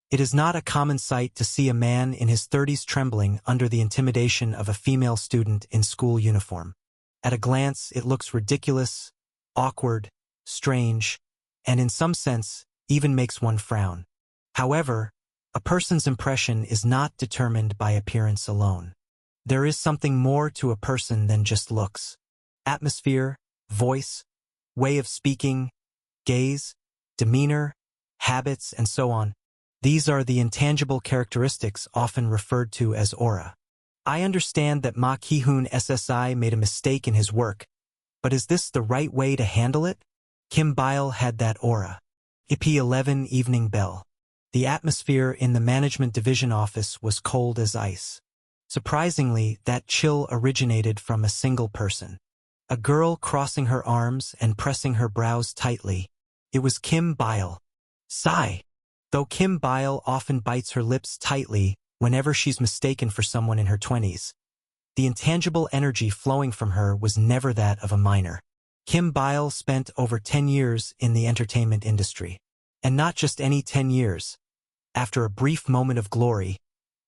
It is not a common sight to see a man in his 30s trembling under the intimidation of a female student in school uniform. At a glance, it looks ridiculous, awkward, strange, and in some sense, even makes one frown. However, a person's impression is not determined by appearance alone. There is something more to a person than just looks. Atmosphere, voice, way of speaking, gaze, demeanor, habits, and so on. These are the intangible characteristics often referred to as aura. I understand that Ma Ki-hoon SSI made a mistake in his work, but is this the right way to handle it? Kim Bile had that aura. IP-11 Evening Bell. The atmosphere in the management division office was cold as ice. Surprisingly, that chill originated from a single person. A girl crossing her arms and pressing her brows tightly. It was Kim Bile. Sigh. Though Kim Bile often bites her lips tightly whenever she's mistaken for someone in her 20s, the intangible energy flowing from her was never that of a minor. Kim Bile spent over 10 years in the entertainment industry. And not just any 10 years. After a brief moment of glory,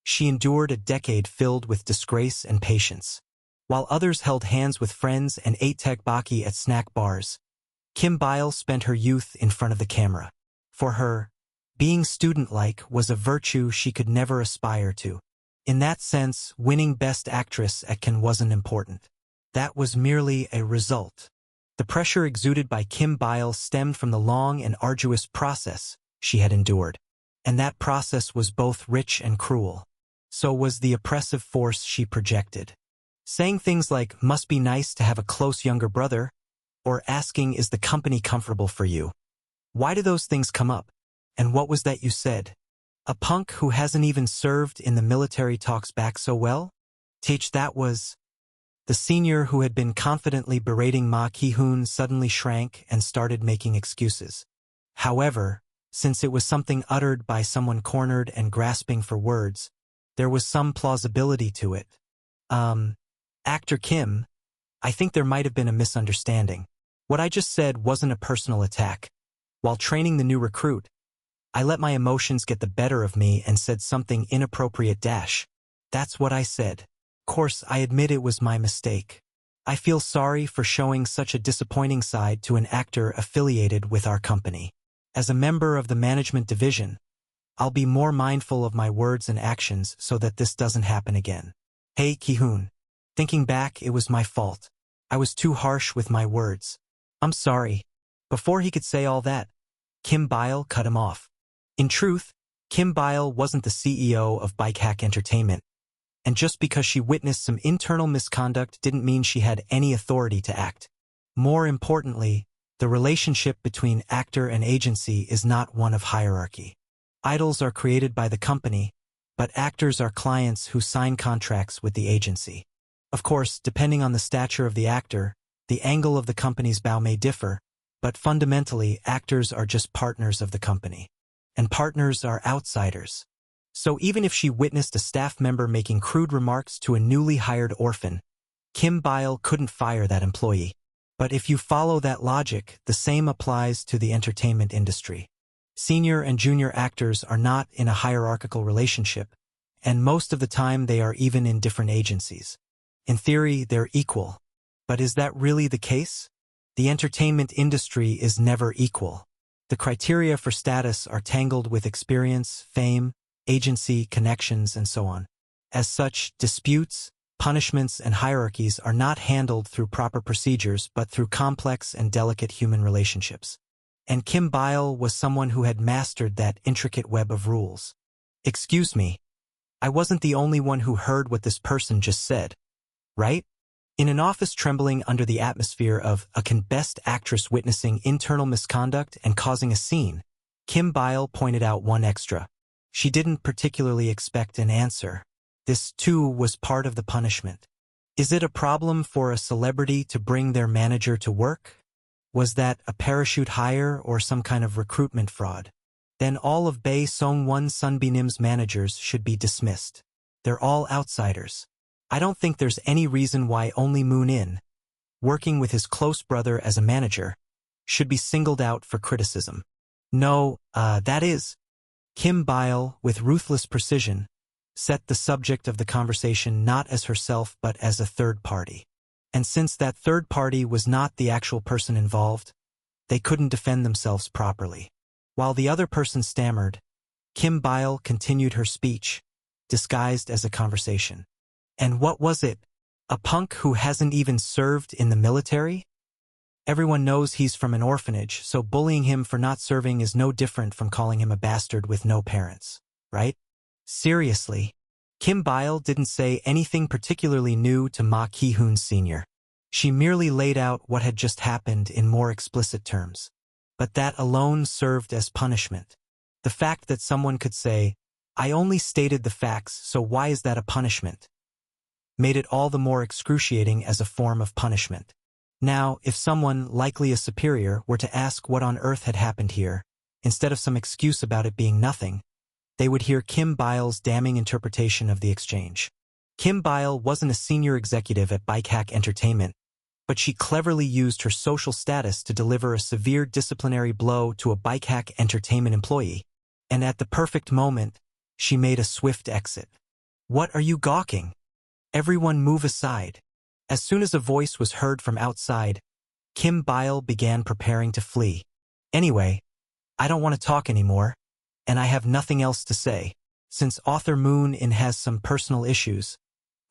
she endured a decade filled with disgrace and patience. While others held hands with friends and ate tteokbokki at snack bars, Kim Bile spent her youth in front of the camera. For her, being student-like was a virtue she could never aspire to. In that sense, winning Best Actress at Cannes wasn't important. That was merely a result. The pressure exuded by Kim Bile stemmed from the long and arduous process she had endured. And that process was both rich and cruel. So was the oppressive force she projected. Saying things like, "Must be nice to have a close younger brother," or asking, "Is the company comfortable for you?" Why do those things come up? And what was that you said? A punk who hasn't even served in the military talks back so well? Teach that was... The senior who had been confidently berating Ma Ki-hoon suddenly shrank and started making excuses. However, since it was something uttered by someone cornered and grasping for words, there was some plausibility to it. Actor Kim, I think there might have been a misunderstanding. What I just said wasn't a personal attack. While training the new recruit, I let my emotions get the better of me and said something inappropriate. That's what I said. Of course, I admit it was my mistake. I feel sorry for showing such a disappointing side to an actor affiliated with our company. As a member of the management division, I'll be more mindful of my words and actions so that this doesn't happen again. Hey, Ki-hoon. Thinking back, it was my fault. I was too harsh with my words. I'm sorry. Before he could say all that, Kim Bile cut him off. In truth, Kim Bile wasn't the CEO of Bike Hack Entertainment, and just because she witnessed some internal misconduct didn't mean she had any authority to act. More importantly, the relationship between actor and agency is not one of hierarchy. Idols are created by the company, but actors are clients who sign contracts with the agency. Of course, depending on the stature of the actor, the angle of the company's bow may differ, but fundamentally, actors are just partners of the company. And partners are outsiders. So even if she witnessed a staff member making crude remarks to a newly hired orphan, Kim Bile couldn't fire that employee. But if you follow that logic, the same applies to the entertainment industry. Senior and junior actors are not in a hierarchical relationship, and most of the time they are even in different agencies. In theory, they're equal. But is that really the case? The entertainment industry is never equal. The criteria for status are tangled with experience, fame, agency, connections, and so on. As such, disputes, punishments, and hierarchies are not handled through proper procedures but through complex and delicate human relationships. And Kim Bile was someone who had mastered that intricate web of rules. Excuse me, I wasn't the only one who heard what this person just said, right? In an office trembling under the atmosphere of a Best Actress witnessing internal misconduct and causing a scene, Kim Bile pointed out one extra. She didn't particularly expect an answer. This, too, was part of the punishment. Is it a problem for a celebrity to bring their manager to work? Was that a parachute hire or some kind of recruitment fraud? Then all of Bae Song-won Sunbinim's managers should be dismissed. They're all outsiders. I don't think there's any reason why only Moon-in, working with his close brother as a manager, should be singled out for criticism. No, that is. Kim Bile, with ruthless precision, set the subject of the conversation not as herself but as a third party. And since that third party was not the actual person involved, they couldn't defend themselves properly. While the other person stammered, Kim Bile continued her speech, disguised as a conversation. And what was it? A punk who hasn't even served in the military? Everyone knows he's from an orphanage, so bullying him for not serving is no different from calling him a bastard with no parents, right? Seriously, Kim Bile didn't say anything particularly new to Ma Ki-hoon Sr. She merely laid out what had just happened in more explicit terms. But that alone served as punishment. The fact that someone could say, "I only stated the facts, so why is that a punishment?" made it all the more excruciating as a form of punishment. Now, if someone, likely a superior, were to ask what on earth had happened here, instead of some excuse about it being nothing, they would hear Kim Bile's damning interpretation of the exchange. Kim Bile wasn't a senior executive at Bike Hack Entertainment, but she cleverly used her social status to deliver a severe disciplinary blow to a Bike Hack Entertainment employee. And at the perfect moment, she made a swift exit. "What are you gawking? Everyone move aside." As soon as a voice was heard from outside, Kim Bile began preparing to flee. "Anyway, I don't want to talk anymore, and I have nothing else to say. Since author Moon-in has some personal issues,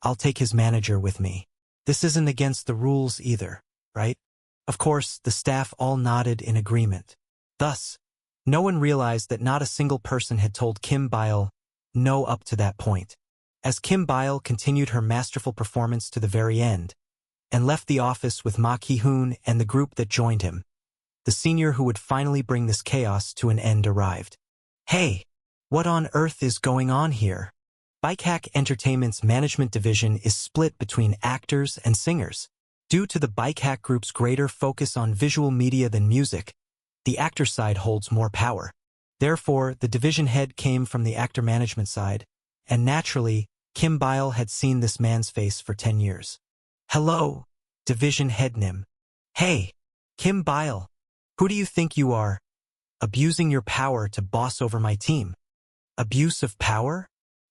I'll take his manager with me. This isn't against the rules either, right?" Of course, the staff all nodded in agreement. Thus, no one realized that not a single person had told Kim Bile no up to that point. As Kim Bile continued her masterful performance to the very end, and left the office with Ma Ki-hoon and the group that joined him, the senior who would finally bring this chaos to an end arrived. "Hey, what on earth is going on here?" Bike Hack Entertainment's management division is split between actors and singers. Due to the Bike Hack Group's greater focus on visual media than music, the actor side holds more power. Therefore, the division head came from the actor management side, and naturally, Kim Bile had seen this man's face for 10 years. "Hello, division head Nim." "Hey, Kim Bile, who do you think you are? Abusing your power to boss over my team." "Abuse of power?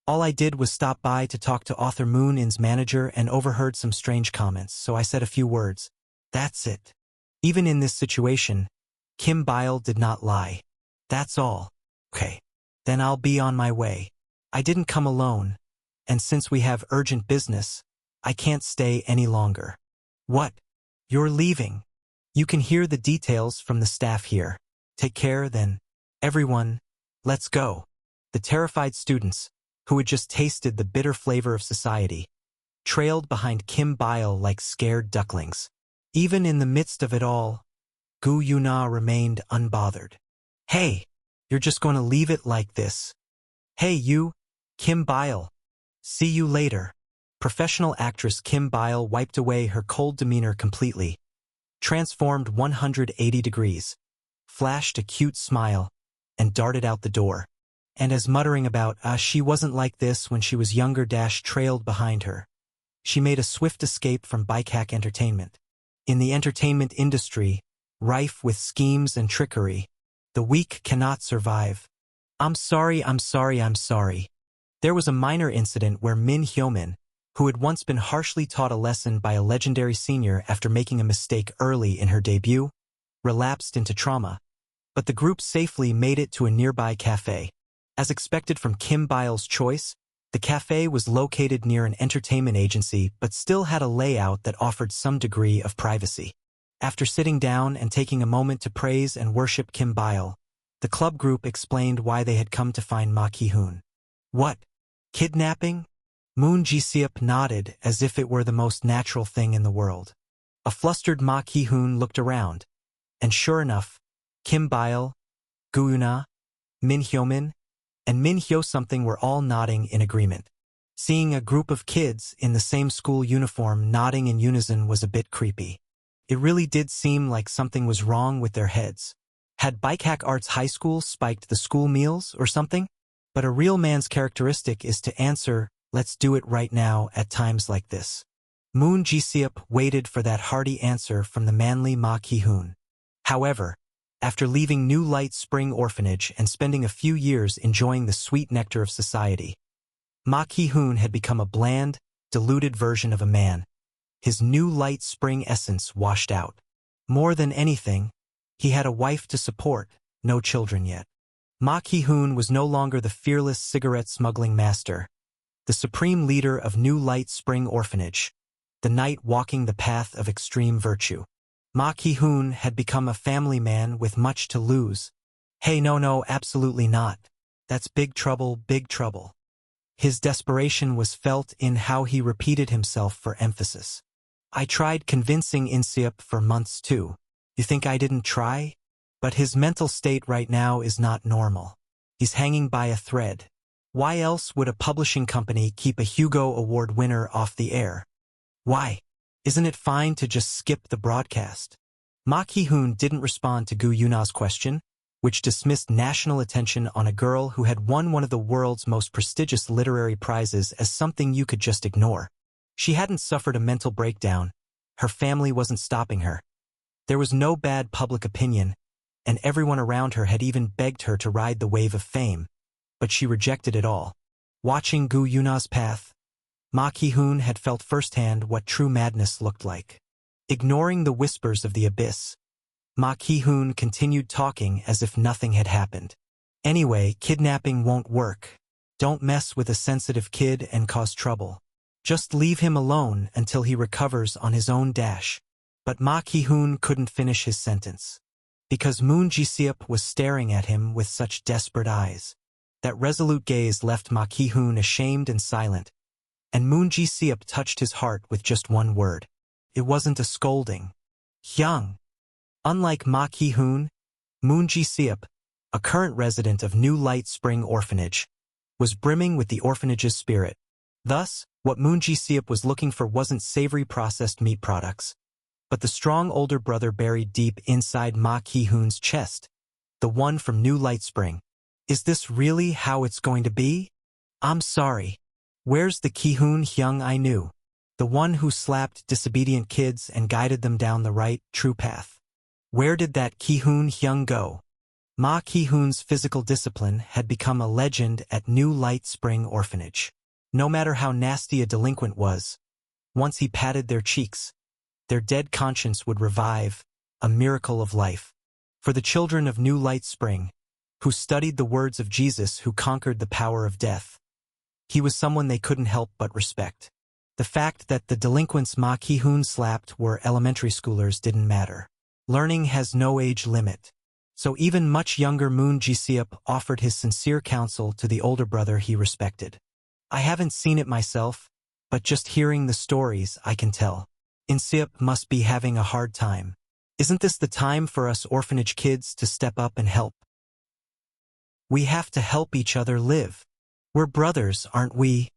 All I did was stop by to talk to author Moon-in's manager and overheard some strange comments, so I said a few words. That's it." Even in this situation, Kim Bile did not lie. "That's all. Okay, then I'll be on my way. I didn't come alone, and since we have urgent business, I can't stay any longer." "What? You're leaving?" "You can hear the details from the staff here. Take care then. Everyone, let's go." The terrified students, who had just tasted the bitter flavor of society, trailed behind Kim Bile like scared ducklings. Even in the midst of it all, Gu Yuna remained unbothered. "Hey, you're just going to leave it like this? Hey you, Kim Bile. See you later." Professional actress Kim Bile wiped away her cold demeanor completely, transformed 180 degrees, flashed a cute smile, and darted out the door. And as muttering about, she wasn't like this when she was younger trailed behind her, she made a swift escape from Bike Hack Entertainment. In the entertainment industry, rife with schemes and trickery, the weak cannot survive. I'm sorry. There was a minor incident where Min Hyo-min, who had once been harshly taught a lesson by a legendary senior after making a mistake early in her debut, relapsed into trauma, but the group safely made it to a nearby cafe. As expected from Kim Bile's choice, the cafe was located near an entertainment agency but still had a layout that offered some degree of privacy. After sitting down and taking a moment to praise and worship Kim Bile, the club group explained why they had come to find Ma Ki-hoon. "What? Kidnapping?" Moon Ji-seop nodded as if it were the most natural thing in the world. A flustered Ma Ki-hoon looked around, and sure enough, Kim Bile, Gu Yuna, Min Hyo-min, and Min Hyo-something were all nodding in agreement. Seeing a group of kids in the same school uniform nodding in unison was a bit creepy. It really did seem like something was wrong with their heads. Had Bike Hack Arts High School spiked the school meals or something? But a real man's characteristic is to answer, "Let's do it right now," at times like this. Moon Ji-seop waited for that hearty answer from the manly Ma Ki-hoon. However, After leaving New Light Spring Orphanage and spending a few years enjoying the sweet nectar of society, Ma Ki-hoon had become a bland, diluted version of a man, his New Light Spring essence washed out. More than anything, he had a wife to support, no children yet. Ma Ki-hoon was no longer the fearless cigarette-smuggling master, the supreme leader of New Light Spring Orphanage, the knight walking the path of extreme virtue. Ma Ki-hoon had become a family man with much to lose. Hey, no, absolutely not. That's big trouble, big trouble. His desperation was felt in how he repeated himself for emphasis. I tried convincing Inseop for months too. You think I didn't try? But his mental state right now is not normal. He's hanging by a thread. Why else would a publishing company keep a Hugo Award winner off the air? Why? Isn't it fine to just skip the broadcast? Ma Ki-hoon didn't respond to Gu Yuna's question, which dismissed national attention on a girl who had won one of the world's most prestigious literary prizes as something you could just ignore. She hadn't suffered a mental breakdown. Her family wasn't stopping her. There was no bad public opinion, and everyone around her had even begged her to ride the wave of fame, but she rejected it all. Watching Gu Yuna's path, Ma Ki-hoon had felt firsthand what true madness looked like. Ignoring the whispers of the abyss, Ma Ki-hoon continued talking as if nothing had happened. Anyway, kidnapping won't work. Don't mess with a sensitive kid and cause trouble. Just leave him alone until he recovers on his own dash. But Ma Ki-hoon couldn't finish his sentence, because Moon Ji-seop was staring at him with such desperate eyes. That resolute gaze left Ma Ki-hoon ashamed and silent, and Moon Ji-seop touched his heart with just one word. It wasn't a scolding. Hyung. Unlike Ma Ki-hoon, Moon Ji-seop, a current resident of New Light Spring Orphanage, was brimming with the orphanage's spirit. Thus, what Moon Ji-seop was looking for wasn't savory processed meat products, but the strong older brother buried deep inside Ma Ki-hoon's chest, the one from New Light Spring. Is this really how it's going to be? I'm sorry. Where's the Ki-hoon Hyung I knew? The one who slapped disobedient kids and guided them down the right, true path. Where did that Ki-hoon Hyung go? Ma Ki-hoon's physical discipline had become a legend at New Light Spring Orphanage. No matter how nasty a delinquent was, once he patted their cheeks, their dead conscience would revive, a miracle of life. For the children of New Light Spring, who studied the words of Jesus who conquered the power of death, he was someone they couldn't help but respect. The fact that the delinquents Ma Ki-hoon slapped were elementary schoolers didn't matter. Learning has no age limit. So even much younger Moon Ji-seop offered his sincere counsel to the older brother he respected. I haven't seen it myself, but just hearing the stories I can tell. Inseop must be having a hard time. Isn't this the time for us orphanage kids to step up and help? We have to help each other live. We're brothers, aren't we?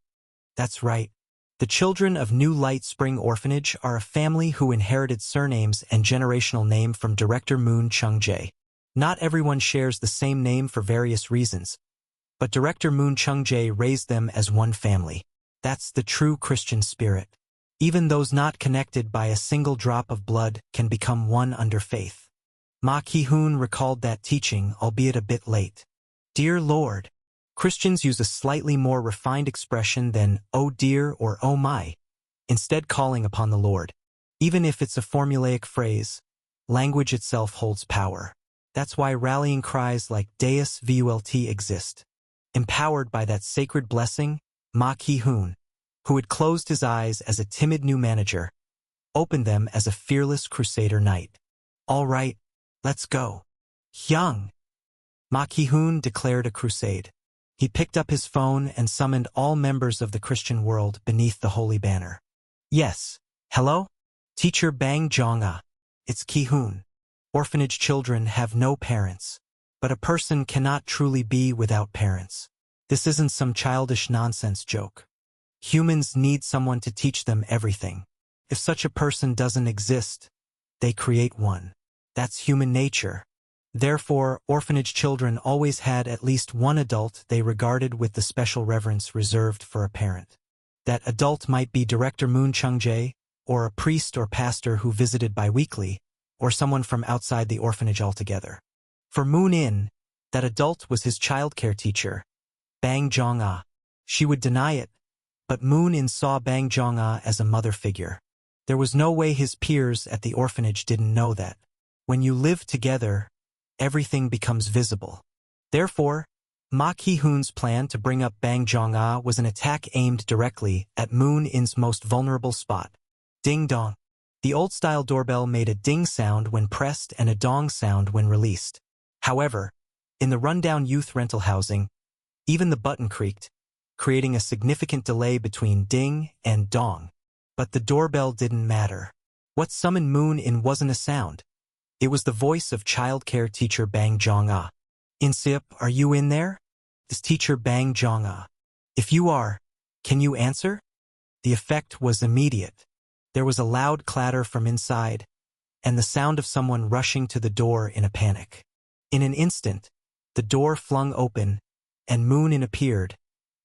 That's right. The children of New Light Spring Orphanage are a family who inherited surnames and generational name from director Moon Chung-jae. Not everyone shares the same name for various reasons, but director Moon Chung-jae raised them as one family. That's the true Christian spirit. Even those not connected by a single drop of blood can become one under faith. Ma Ki-hoon recalled that teaching, albeit a bit late. Dear Lord. Christians use a slightly more refined expression than oh dear or oh my, instead calling upon the Lord. Even if it's a formulaic phrase, language itself holds power. That's why rallying cries like Deus Vult exist. Empowered by that sacred blessing, Ma Ki-hoon, who had closed his eyes as a timid new manager, opened them as a fearless crusader knight. All right, let's go. Hyung! Ma Ki-hoon declared a crusade. He picked up his phone and summoned all members of the Christian world beneath the holy banner. Yes. Hello? Teacher Bang Jong-ah. It's Ki-hoon. Orphanage children have no parents. But a person cannot truly be without parents. This isn't some childish nonsense joke. Humans need someone to teach them everything. If such a person doesn't exist, they create one. That's human nature. Therefore, orphanage children always had at least one adult they regarded with the special reverence reserved for a parent. That adult might be director Moon Chung-jae, or a priest or pastor who visited biweekly, or someone from outside the orphanage altogether. For Moon In, that adult was his childcare teacher, Bang Jong-ah. She would deny it, but Moon In saw Bang Jong-ah as a mother figure. There was no way his peers at the orphanage didn't know that. When you live together, everything becomes visible. Therefore, Ma Ki-hoon's plan to bring up Bang Jong-ah was an attack aimed directly at Moon In's most vulnerable spot. Ding dong. The old-style doorbell made a ding sound when pressed and a dong sound when released. However, in the rundown youth rental housing, even the button creaked, creating a significant delay between ding and dong. But the doorbell didn't matter. What summoned Moon In wasn't a sound. It was the voice of childcare teacher Bang Jong-ah. "Insip, are you in there? This teacher Bang Jong-ah. If you are, can you answer?" The effect was immediate. There was a loud clatter from inside, and the sound of someone rushing to the door in a panic. In an instant, the door flung open, and Moon In appeared,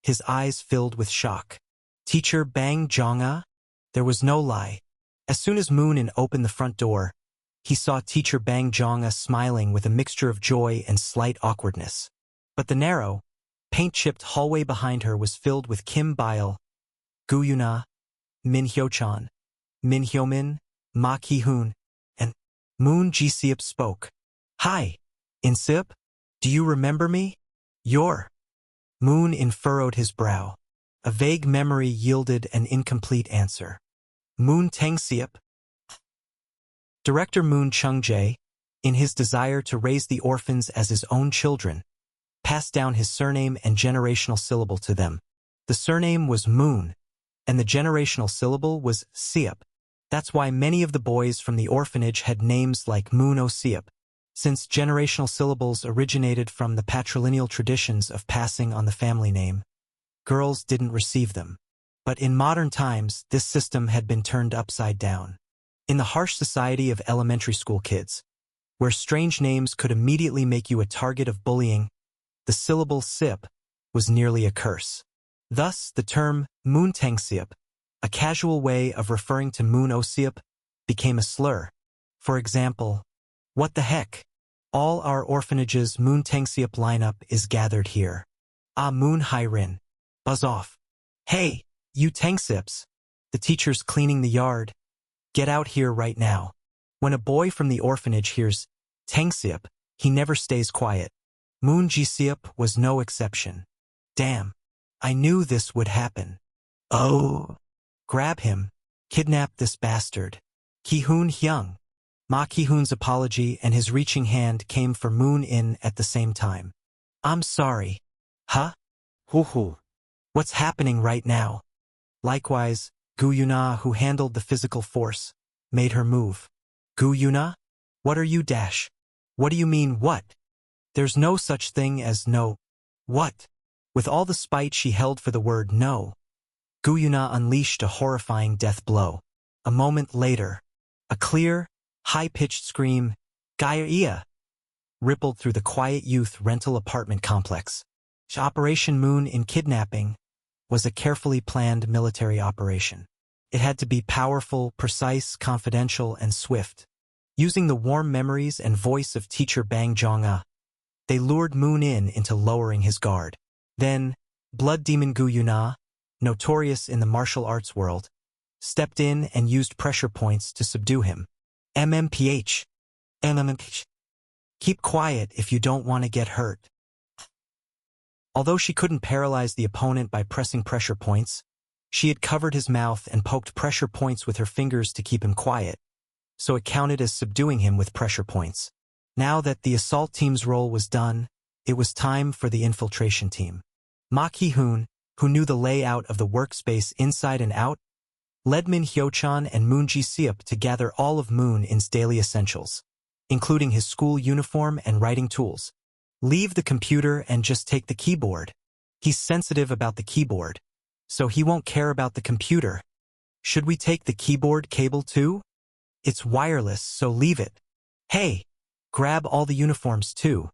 his eyes filled with shock. "Teacher Bang Jong-ah?" There was no lie. As soon as Moon In opened the front door, he saw teacher Bang Jong-ah smiling with a mixture of joy and slight awkwardness. But the narrow, paint-chipped hallway behind her was filled with Kim Bile, Gu Yuna, Min Hyo-chan, Min Hyo-min, Ma Ki-hoon, and Moon Ji-seop spoke. "Hi, Insip, do you remember me? You're..." Moon In furrowed his brow. A vague memory yielded an incomplete answer. "Moon Tang-seop?" Director Moon Chung-jae, in his desire to raise the orphans as his own children, passed down his surname and generational syllable to them. The surname was Moon, and the generational syllable was Seop. That's why many of the boys from the orphanage had names like Moon O-seop, since generational syllables originated from the patrilineal traditions of passing on the family name. Girls didn't receive them. But in modern times, this system had been turned upside down. In the harsh society of elementary school kids, where strange names could immediately make you a target of bullying, the syllable sip was nearly a curse. Thus, the term Moon Tang-seop, a casual way of referring to Moon O-seop, became a slur. For example, "What the heck? All our orphanage's Moon Tang-seop lineup is gathered here. Ah, Moon Hai-rin. Buzz off. Hey, you Tang-seops. The teacher's cleaning the yard. Get out here right now." When a boy from the orphanage hears Tang-seop, he never stays quiet. Moon Ji-seop was no exception. "Damn. I knew this would happen. Oh. Grab him. Kidnap this bastard." Ki-hoon Hyung. Ma Ki-hoon's apology and his reaching hand came for Moon In at the same time. "I'm sorry." "Huh? Hoo-hoo. What's happening right now?" Likewise, Gu Yuna, who handled the physical force, made her move. "Gu Yuna? What are you dash? What do you mean what? There's no such thing as no. What?" With all the spite she held for the word no, Gu Yuna unleashed a horrifying death blow. A moment later, a clear, high-pitched scream, "Gaia!" rippled through the quiet youth rental apartment complex. Operation Moon In kidnapping was a carefully planned military operation. It had to be powerful, precise, confidential, and swift. Using the warm memories and voice of teacher Bang Jong-ah, they lured Moon In into lowering his guard. Then, Blood Demon Gu Yuna, notorious in the martial arts world, stepped in and used pressure points to subdue him. MMPH. MMPH. Keep quiet if you don't want to get hurt. Although she couldn't paralyze the opponent by pressing pressure points, she had covered his mouth and poked pressure points with her fingers to keep him quiet, so it counted as subduing him with pressure points. Now that the assault team's role was done, it was time for the infiltration team. Ma Ki-hoon, who knew the layout of the workspace inside and out, led Min Hyo-chan and Moon Ji-seop to gather all of Moon In's daily essentials, including his school uniform and writing tools. "Leave the computer and just take the keyboard. He's sensitive about the keyboard, so he won't care about the computer. Should we take the keyboard cable too? It's wireless, so leave it. Hey, grab all the uniforms too.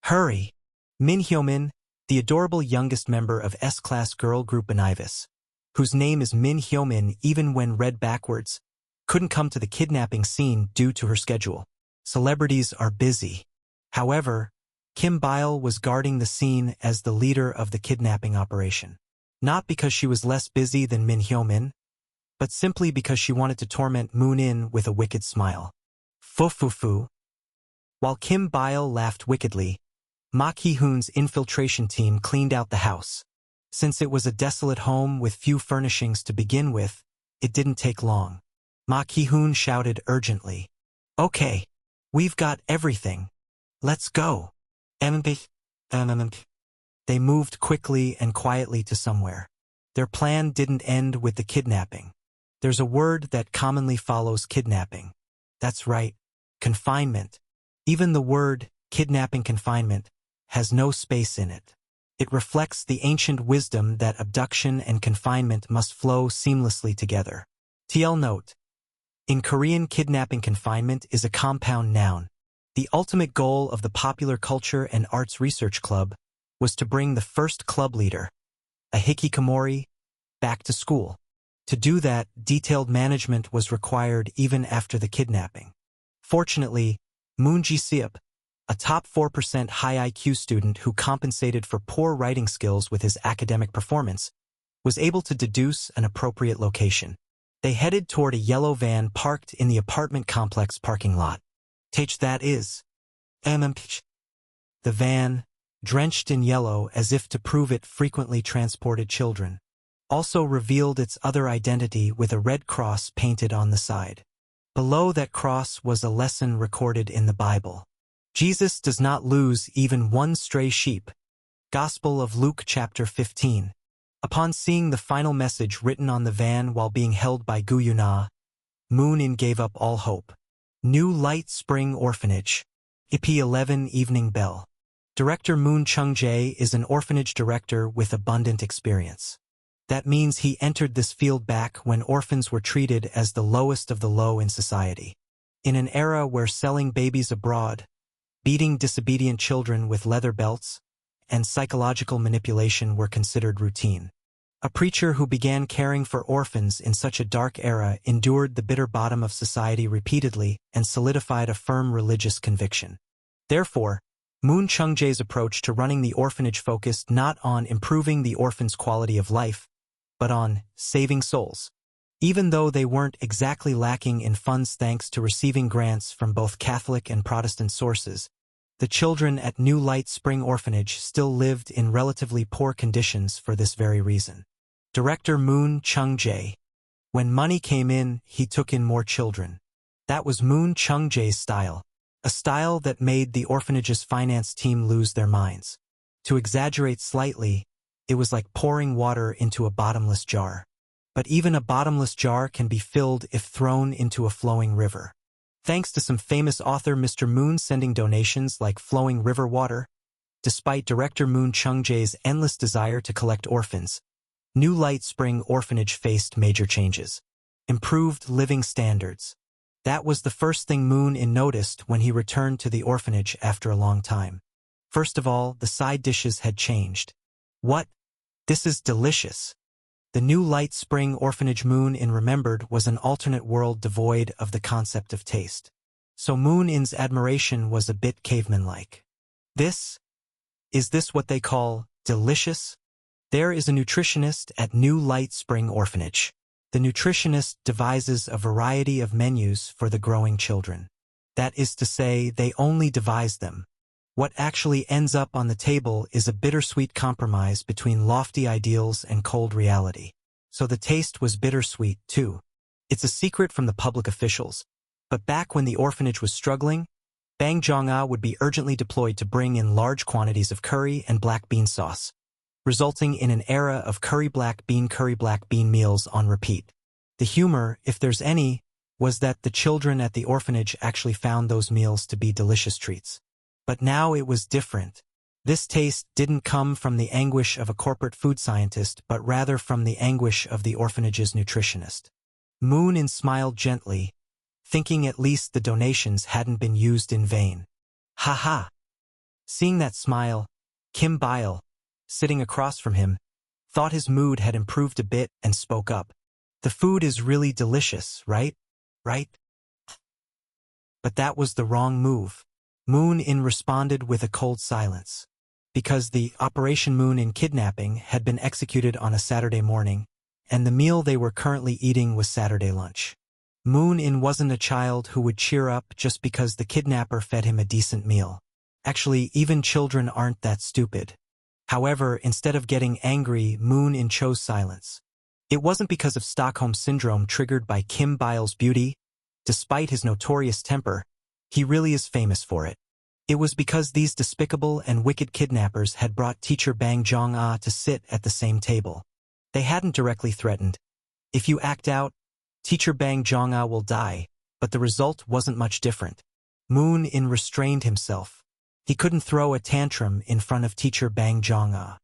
Hurry." Min Hyo-min, the adorable youngest member of S-class girl group Benivis, whose name is Min Hyo-min even when read backwards, couldn't come to the kidnapping scene due to her schedule. Celebrities are busy. However, Kim Bile was guarding the scene as the leader of the kidnapping operation. Not because she was less busy than Min Hyo-min, but simply because she wanted to torment Moon-in with a wicked smile. Fu-fu-fu. While Kim Bile laughed wickedly, Ma Ki-hoon's infiltration team cleaned out the house. Since it was a desolate home with few furnishings to begin with, it didn't take long. Ma Ki-hoon shouted urgently, "Okay, we've got everything. Let's go." They moved quickly and quietly to somewhere. Their plan didn't end with the kidnapping. There's a word that commonly follows kidnapping. That's right, confinement. Even the word kidnapping confinement has no space in it. It reflects the ancient wisdom that abduction and confinement must flow seamlessly together. TL note: in Korean, kidnapping confinement is a compound noun. The ultimate goal of the Popular Culture and Arts Research Club was to bring the first club leader, a hikikomori, back to school. To do that, detailed management was required even after the kidnapping. Fortunately, Moon Ji-seop, a top 4% high IQ student who compensated for poor writing skills with his academic performance, was able to deduce an appropriate location. They headed toward a yellow van parked in the apartment complex parking lot. That is. The van, drenched in yellow as if to prove it frequently transported children, also revealed its other identity with a red cross painted on the side. Below that cross was a lesson recorded in the Bible. Jesus does not lose even one stray sheep. Gospel of Luke chapter 15. Upon seeing the final message written on the van while being held by Gu Yuna, Moon-in gave up all hope. New Light Spring Orphanage. IP11 Evening Bell. Director Moon Chung-jae is an orphanage director with abundant experience. That means he entered this field back when orphans were treated as the lowest of the low in society. In an era where selling babies abroad, beating disobedient children with leather belts, and psychological manipulation were considered routine. A preacher who began caring for orphans in such a dark era endured the bitter bottom of society repeatedly and solidified a firm religious conviction. Therefore, Moon Chung-jae's approach to running the orphanage focused not on improving the orphans' quality of life, but on saving souls. Even though they weren't exactly lacking in funds thanks to receiving grants from both Catholic and Protestant sources, the children at New Light Spring Orphanage still lived in relatively poor conditions for this very reason. Director Moon Chung-jae. When money came in, he took in more children. That was Moon Chung-jae's style, a style that made the orphanage's finance team lose their minds. To exaggerate slightly, it was like pouring water into a bottomless jar. But even a bottomless jar can be filled if thrown into a flowing river. Thanks to some famous author Mr. Moon sending donations like flowing river water, despite director Moon Chung-jae's endless desire to collect orphans, New Light Spring Orphanage faced major changes. Improved living standards. That was the first thing Moon-in noticed when he returned to the orphanage after a long time. First of all, the side dishes had changed. What? This is delicious. The New Light Spring Orphanage Moon-in remembered was an alternate world devoid of the concept of taste. So Moon-in's admiration was a bit caveman-like. Is this what they call delicious? There is a nutritionist at New Light Spring Orphanage. The nutritionist devises a variety of menus for the growing children. That is to say, they only devise them. What actually ends up on the table is a bittersweet compromise between lofty ideals and cold reality. So the taste was bittersweet, too. It's a secret from the public officials. But back when the orphanage was struggling, Bang Jong-ah would be urgently deployed to bring in large quantities of curry and black bean sauce, resulting in an era of curry black bean meals on repeat. The humor, if there's any, was that the children at the orphanage actually found those meals to be delicious treats. But now it was different. This taste didn't come from the anguish of a corporate food scientist, but rather from the anguish of the orphanage's nutritionist. Moon-in smiled gently, thinking at least the donations hadn't been used in vain. Ha ha! Seeing that smile, Kim Bile, sitting across from him, thought his mood had improved a bit and spoke up. The food is really delicious, right? Right? But that was the wrong move. Moon-in responded with a cold silence. Because the Operation Moon-in kidnapping had been executed on a Saturday morning, and the meal they were currently eating was Saturday lunch. Moon-in wasn't a child who would cheer up just because the kidnapper fed him a decent meal. Actually, even children aren't that stupid. However, instead of getting angry, Moon-in chose silence. It wasn't because of Stockholm Syndrome triggered by Kim Bile's beauty. Despite his notorious temper, he really is famous for it. It was because these despicable and wicked kidnappers had brought teacher Bang Jong-ah to sit at the same table. They hadn't directly threatened, "If you act out, teacher Bang Jong-ah will die," but the result wasn't much different. Moon-in restrained himself. He couldn't throw a tantrum in front of teacher Bang Jong-ah.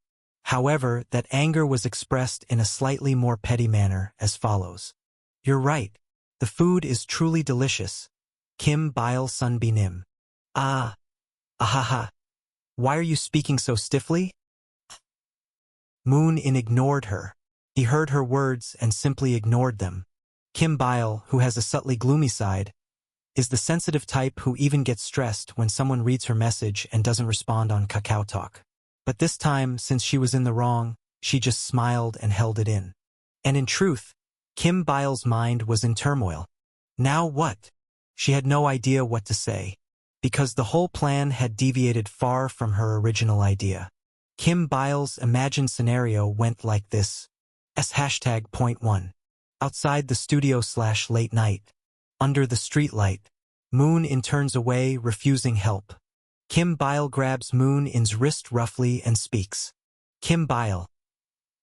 However, that anger was expressed in a slightly more petty manner as follows. "You're right. The food is truly delicious. Kim Bile Sun Binim. Ah. Ahaha. Why are you speaking so stiffly?" Moon-in ignored her. He heard her words and simply ignored them. Kim Bile, who has a subtly gloomy side, is the sensitive type who even gets stressed when someone reads her message and doesn't respond on KakaoTalk. But this time, since she was in the wrong, she just smiled and held it in. And in truth, Kim Bile's mind was in turmoil. Now what? She had no idea what to say, because the whole plan had deviated far from her original idea. Kim Bile's imagined scenario went like this. #.1. Outside the studio/late night. Under the streetlight. Moon-in turns away, refusing help. Kim Bile grabs Moon-in's wrist roughly and speaks. "Kim Bile,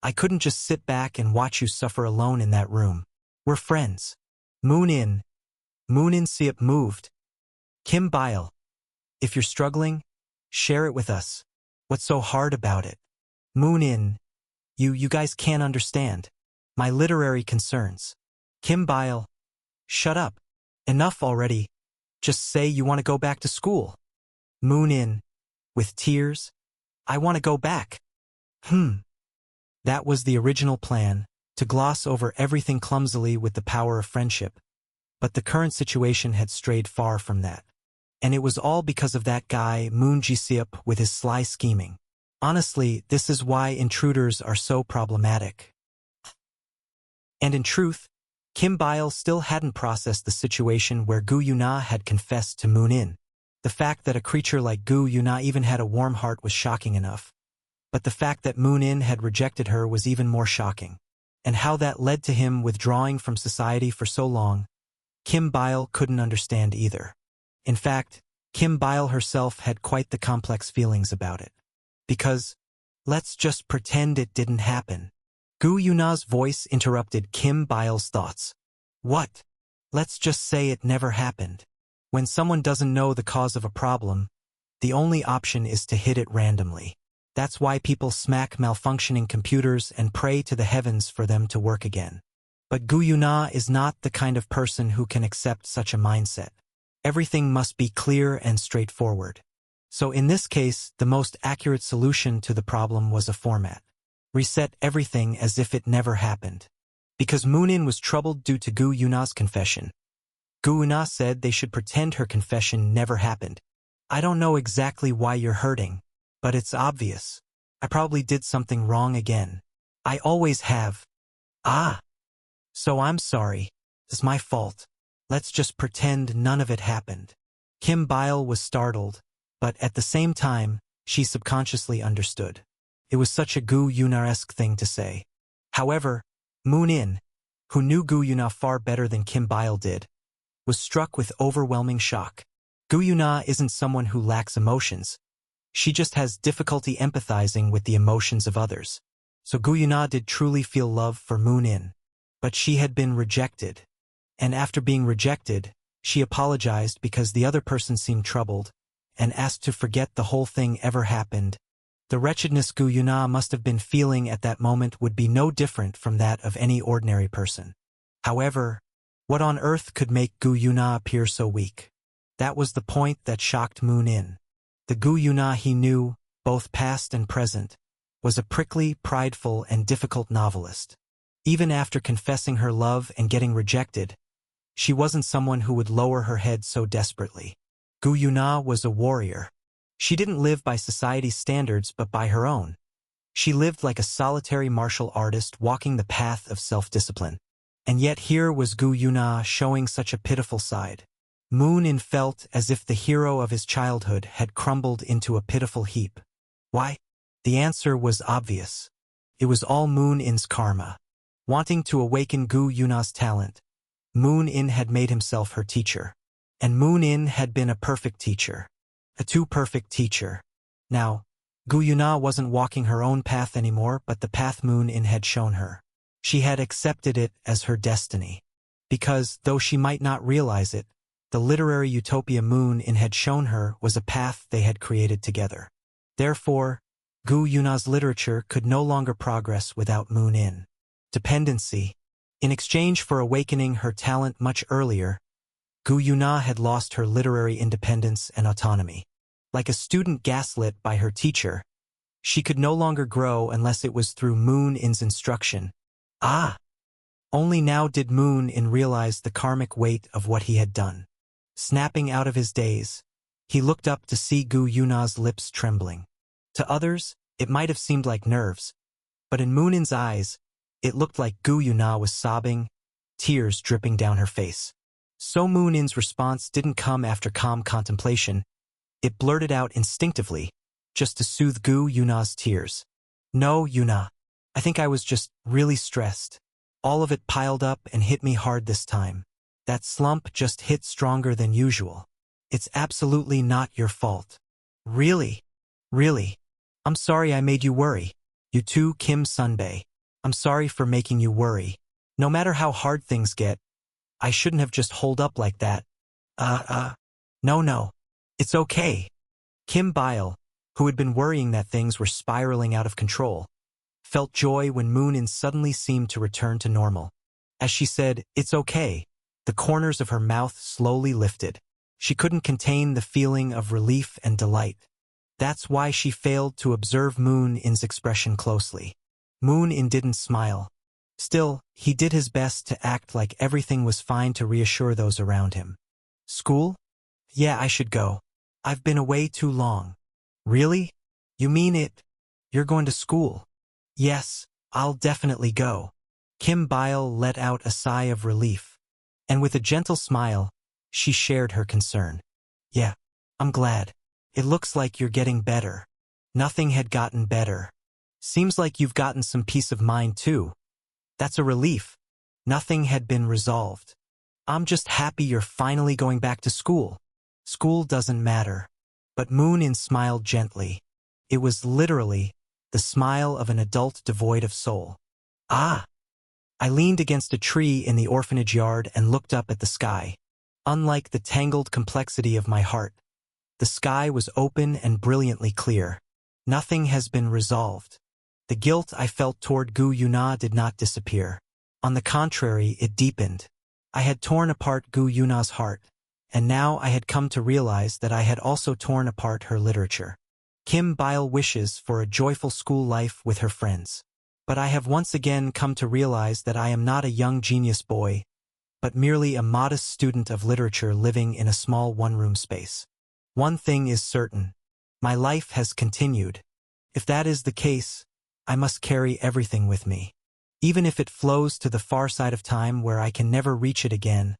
I couldn't just sit back and watch you suffer alone in that room. We're friends." Moon-in Siap moved. "Kim Bile, if you're struggling, share it with us. What's so hard about it?" Moon-in, you guys can't understand. My literary concerns." Kim Bile, shut up. Enough already. Just say you want to go back to school. Moon-in, with tears, "I want to go back." That was the original plan, to gloss over everything clumsily with the power of friendship. But the current situation had strayed far from that. And it was all because of that guy, Moon Ji-seop, with his sly scheming. Honestly, this is why intruders are so problematic. And in truth, Kim Bile still hadn't processed the situation where Gu Yuna had confessed to Moon-in. The fact that a creature like Gu Yuna even had a warm heart was shocking enough. But the fact that Moon-in had rejected her was even more shocking. And how that led to him withdrawing from society for so long, Kim Bile couldn't understand either. In fact, Kim Bile herself had quite the complex feelings about it. Because, let's just pretend it didn't happen. Gu Yuna's voice interrupted Kim Bile's thoughts. What? Let's just say it never happened. When someone doesn't know the cause of a problem, the only option is to hit it randomly. That's why people smack malfunctioning computers and pray to the heavens for them to work again. But Gu Yuna is not the kind of person who can accept such a mindset. Everything must be clear and straightforward. So in this case, the most accurate solution to the problem was a format. Reset everything as if it never happened. Because Moon-in was troubled due to Gu Yuna's confession. Gu Yuna said they should pretend her confession never happened. "I don't know exactly why you're hurting, but it's obvious. I probably did something wrong again. I always have." "Ah. So I'm sorry. It's my fault. Let's just pretend none of it happened." Kim Bile was startled, but at the same time, she subconsciously understood. It was such a Gu Yuna-esque thing to say. However, Moon-in, who knew Gu Yuna far better than Kim Bile did, was struck with overwhelming shock. Gu Yuna isn't someone who lacks emotions. She just has difficulty empathizing with the emotions of others. So Gu Yuna did truly feel love for Moon-in. But she had been rejected. And after being rejected, she apologized because the other person seemed troubled, and asked to forget the whole thing ever happened. The wretchedness Gu Yuna must have been feeling at that moment would be no different from that of any ordinary person. However, what on earth could make Gu Yuna appear so weak? That was the point that shocked Moon-in. The Gu Yuna he knew, both past and present, was a prickly, prideful, and difficult novelist. Even after confessing her love and getting rejected, she wasn't someone who would lower her head so desperately. Gu Yuna was a warrior. She didn't live by society's standards but by her own. She lived like a solitary martial artist walking the path of self-discipline. And yet here was Gu Yuna showing such a pitiful side. Moon In felt as if the hero of his childhood had crumbled into a pitiful heap. Why? The answer was obvious. It was all Moon In's karma. Wanting to awaken Gu Yuna's talent, Moon In had made himself her teacher. And Moon In had been a perfect teacher. A too perfect teacher. Now, Gu Yuna wasn't walking her own path anymore but the path Moon In had shown her. She had accepted it as her destiny. Because, though she might not realize it, the literary utopia Moon In had shown her was a path they had created together. Therefore, Gu Yuna's literature could no longer progress without Moon In. Dependency. In exchange for awakening her talent much earlier, Gu Yuna had lost her literary independence and autonomy. Like a student gaslit by her teacher, she could no longer grow unless it was through Moon In's instruction. Only now did Moon In realize the karmic weight of what he had done. Snapping out of his daze, he looked up to see Gu Yuna's lips trembling. To others, it might have seemed like nerves, but in Moon In's eyes, it looked like Gu Yuna was sobbing, tears dripping down her face. So Moon In's response didn't come after calm contemplation. It blurted out instinctively, just to soothe Gu Yuna's tears. No, Yuna. I think I was just really stressed. All of it piled up and hit me hard this time. That slump just hit stronger than usual. It's absolutely not your fault. Really? Really? I'm sorry I made you worry. You too, Kim Sunbae. I'm sorry for making you worry. No matter how hard things get, I shouldn't have just holed up like that. No. It's okay. Kim Bile, who had been worrying that things were spiraling out of control, felt joy when Moon In suddenly seemed to return to normal. As she said, "It's okay," the corners of her mouth slowly lifted. She couldn't contain the feeling of relief and delight. That's why she failed to observe Moon In's expression closely. Moon In didn't smile. Still, he did his best to act like everything was fine to reassure those around him. School? Yeah, I should go. I've been away too long. Really? You mean it? You're going to school? Yes, I'll definitely go. Kim Bile let out a sigh of relief. And with a gentle smile, she shared her concern. Yeah, I'm glad. It looks like you're getting better. Nothing had gotten better. Seems like you've gotten some peace of mind too. That's a relief. Nothing had been resolved. I'm just happy you're finally going back to school. School doesn't matter. But Moon In smiled gently. It was literally the smile of an adult devoid of soul. I leaned against a tree in the orphanage yard and looked up at the sky. Unlike the tangled complexity of my heart, the sky was open and brilliantly clear. Nothing has been resolved. The guilt I felt toward Gu Yuna did not disappear. On the contrary, it deepened. I had torn apart Gu Yuna's heart, and now I had come to realize that I had also torn apart her literature. Kim Bile wishes for a joyful school life with her friends. But I have once again come to realize that I am not a young genius boy, but merely a modest student of literature living in a small one-room space. One thing is certain. My life has continued. If that is the case, I must carry everything with me. Even if it flows to the far side of time where I can never reach it again,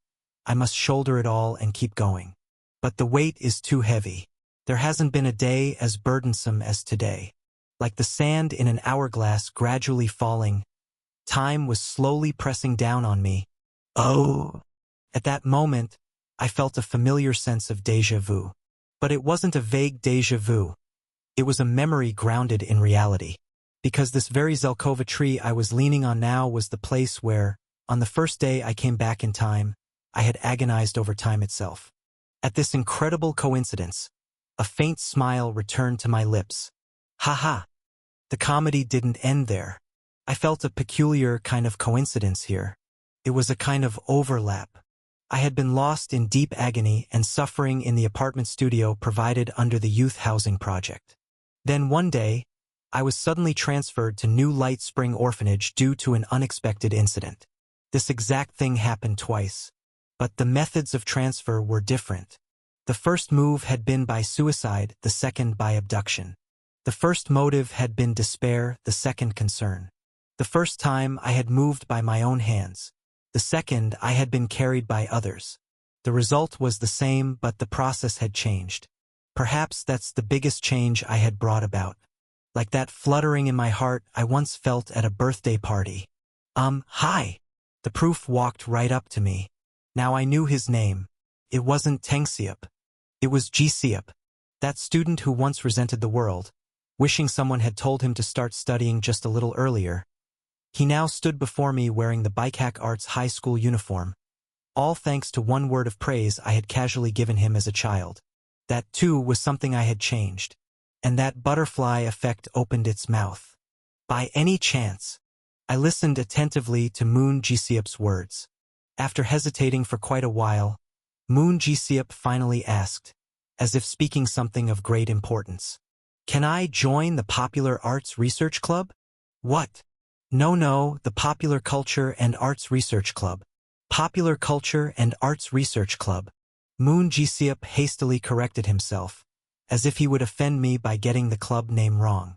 I must shoulder it all and keep going. But the weight is too heavy. There hasn't been a day as burdensome as today. Like the sand in an hourglass gradually falling, time was slowly pressing down on me. Oh! At that moment, I felt a familiar sense of déjà vu. But it wasn't a vague déjà vu. It was a memory grounded in reality. Because this very Zelkova tree I was leaning on now was the place where, on the first day I came back in time, I had agonized over time itself. At this incredible coincidence, a faint smile returned to my lips. Ha! The comedy didn't end there. I felt a peculiar kind of coincidence here. It was a kind of overlap. I had been lost in deep agony and suffering in the apartment studio provided under the youth housing project. Then one day, I was suddenly transferred to New Light Spring Orphanage due to an unexpected incident. This exact thing happened twice. But the methods of transfer were different. The first move had been by suicide, the second by abduction. The first motive had been despair, the second concern. The first time I had moved by my own hands. The second I had been carried by others. The result was the same, but the process had changed. Perhaps that's the biggest change I had brought about. Like that fluttering in my heart I once felt at a birthday party. Hi. The proof walked right up to me. Now I knew his name. It wasn't Tengsiup. It was Jisiup, that student who once resented the world, wishing someone had told him to start studying just a little earlier. He now stood before me wearing the Bikehack Arts high school uniform, all thanks to one word of praise I had casually given him as a child. That, too, was something I had changed, and that butterfly effect opened its mouth. By any chance, I listened attentively to Moon Jisiup's words. After hesitating for quite a while, Moon Jisiup finally asked, as if speaking something of great importance, "Can I join the Popular Arts Research Club?" "What?" No, the Popular Culture and Arts Research Club. Popular Culture and Arts Research Club. Moon Jisiup hastily corrected himself, as if he would offend me by getting the club name wrong.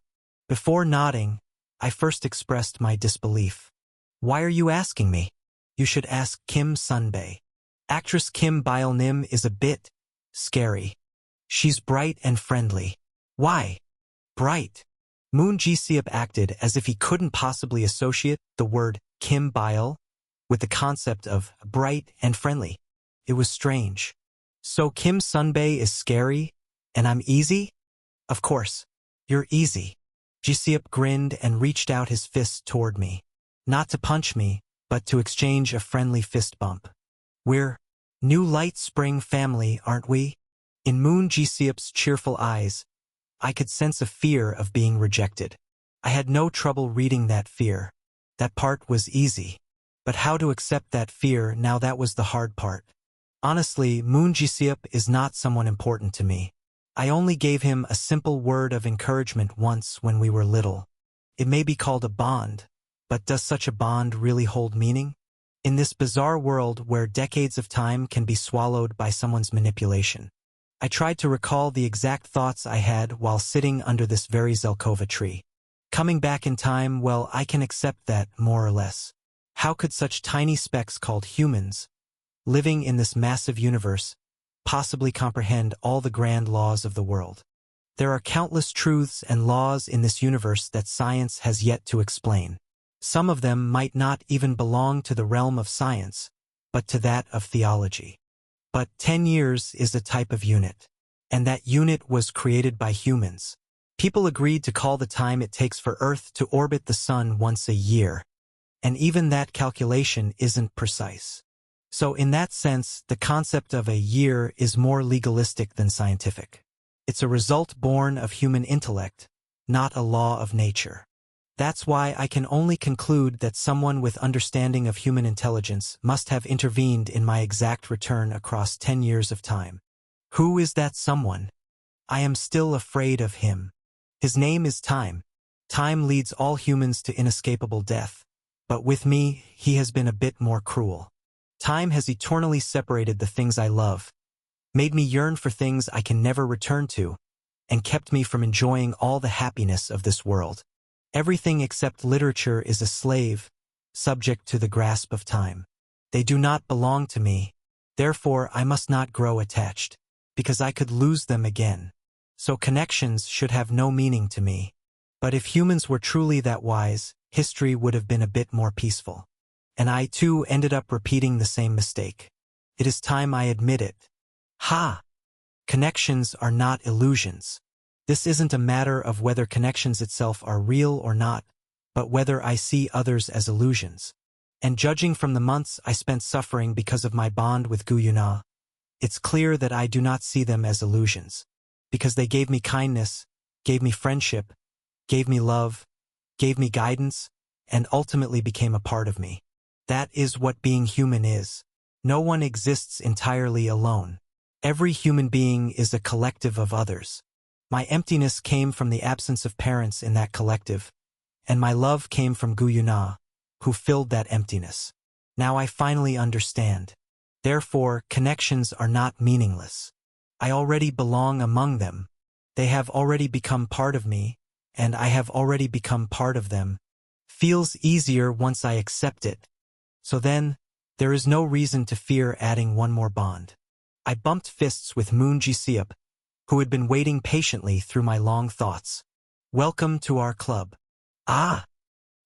Before nodding, I first expressed my disbelief. "Why are you asking me? You should ask Kim Sunbae. Actress Kim Byeol-nim is a bit scary. She's bright and friendly." "Why? Bright?" Moon Jisiup acted as if he couldn't possibly associate the word Kim Byeol with the concept of bright and friendly. It was strange. "So Kim Sunbae is scary, and I'm easy?" "Of course, you're easy." Jisiup grinned and reached out his fist toward me. Not to punch me, but to exchange a friendly fist bump. "We're New Light Spring family, aren't we?" In Moon Jisiup's cheerful eyes, I could sense a fear of being rejected. I had no trouble reading that fear. That part was easy. But how to accept that fear, now that was the hard part. Honestly, Moon Jisiup is not someone important to me. I only gave him a simple word of encouragement once when we were little. It may be called a bond, but does such a bond really hold meaning? In this bizarre world where decades of time can be swallowed by someone's manipulation. I tried to recall the exact thoughts I had while sitting under this very Zelkova tree. Coming back in time, well, I can accept that, more or less. How could such tiny specks called humans, living in this massive universe, possibly comprehend all the grand laws of the world? There are countless truths and laws in this universe that science has yet to explain. Some of them might not even belong to the realm of science, but to that of theology. But 10 years is a type of unit, and that unit was created by humans. People agreed to call the time it takes for Earth to orbit the Sun once a year, and even that calculation isn't precise. So in that sense, the concept of a year is more legalistic than scientific. It's a result born of human intellect, not a law of nature. That's why I can only conclude that someone with understanding of human intelligence must have intervened in my exact return across 10 years of time. Who is that someone? I am still afraid of him. His name is Time. Time leads all humans to inescapable death. But with me, he has been a bit more cruel. Time has eternally separated the things I love, made me yearn for things I can never return to, and kept me from enjoying all the happiness of this world. Everything except literature is a slave, subject to the grasp of time. They do not belong to me, therefore I must not grow attached, because I could lose them again. So connections should have no meaning to me. But if humans were truly that wise, history would have been a bit more peaceful. And I too ended up repeating the same mistake. It is time I admit it. Ha! Connections are not illusions. This isn't a matter of whether connections itself are real or not, but whether I see others as illusions. And judging from the months I spent suffering because of my bond with Gu Yuna, it's clear that I do not see them as illusions, because they gave me kindness, gave me friendship, gave me love, gave me guidance, and ultimately became a part of me. That is what being human is. No one exists entirely alone. Every human being is a collective of others. My emptiness came from the absence of parents in that collective, and my love came from Gu Yuna, who filled that emptiness. Now I finally understand. Therefore, connections are not meaningless. I already belong among them. They have already become part of me, and I have already become part of them. Feels easier once I accept it. So then, there is no reason to fear adding one more bond. I bumped fists with Moon Ji-seop, who had been waiting patiently through my long thoughts. Welcome to our club. Ah!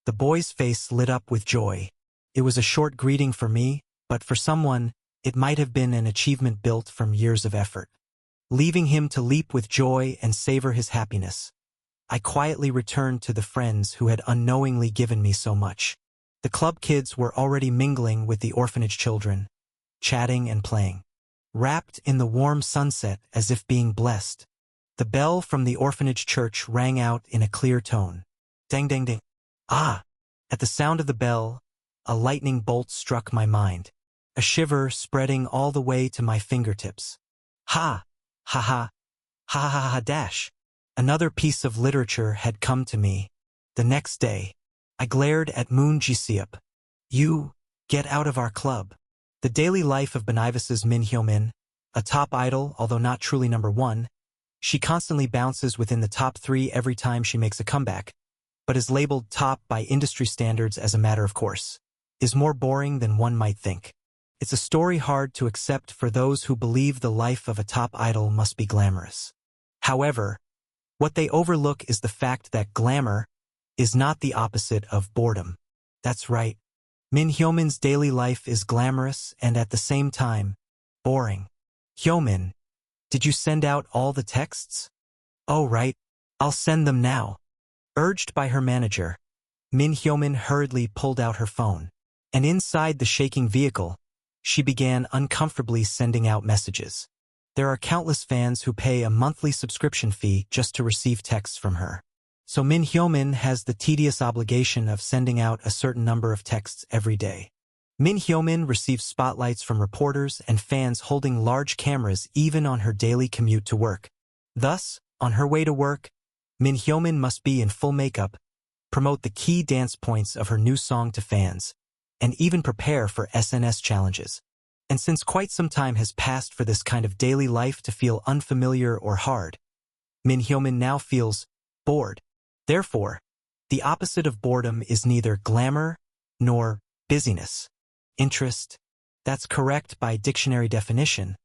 The boy's face lit up with joy. It was a short greeting for me, but for someone, it might have been an achievement built from years of effort. Leaving him to leap with joy and savor his happiness, I quietly returned to the friends who had unknowingly given me so much. The club kids were already mingling with the orphanage children, chatting and playing. Wrapped in the warm sunset as if being blessed, the bell from the orphanage church rang out in a clear tone. Ding ding ding. Ah! At the sound of the bell, a lightning bolt struck my mind, a shiver spreading all the way to my fingertips. Ha! Ha ha! Ha ha ha dash! Another piece of literature had come to me. The next day, I glared at Moon Ji-seop. You, get out of our club. The daily life of Benevis's Min Hyo-min, a top idol although not truly number one, she constantly bounces within the top 3 every time she makes a comeback, but is labeled top by industry standards as a matter of course, is more boring than one might think. It's a story hard to accept for those who believe the life of a top idol must be glamorous. However, what they overlook is the fact that glamour is not the opposite of boredom. That's right. Min Hyo-min's daily life is glamorous and at the same time, boring. Hyo-min, did you send out all the texts? Oh right, I'll send them now. Urged by her manager, Min Hyo-min hurriedly pulled out her phone, and inside the shaking vehicle, she began uncomfortably sending out messages. There are countless fans who pay a monthly subscription fee just to receive texts from her. So Min Hyo-min has the tedious obligation of sending out a certain number of texts every day. Min Hyo-min receives spotlights from reporters and fans holding large cameras even on her daily commute to work. Thus, on her way to work, Min Hyo-min must be in full makeup, promote the key dance points of her new song to fans, and even prepare for SNS challenges. And since quite some time has passed for this kind of daily life to feel unfamiliar or hard, Min Hyo-min now feels bored. Therefore, the opposite of boredom is neither glamour nor busyness. Interest, that's correct by dictionary definition,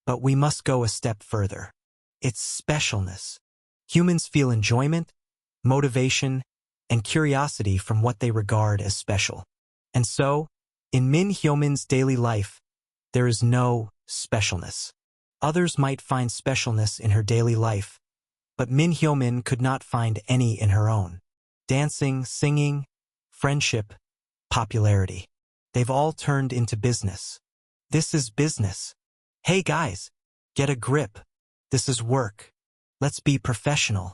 but we must go a step further. It's specialness. Humans feel enjoyment, motivation, and curiosity from what they regard as special. And so, in Min Hyo-min's daily life, there is no specialness. Others might find specialness in her daily life, but Min Hyo-min could not find any in her own. Dancing, singing, friendship, popularity. They've all turned into business. This is business. Hey guys, get a grip. This is work. Let's be professional.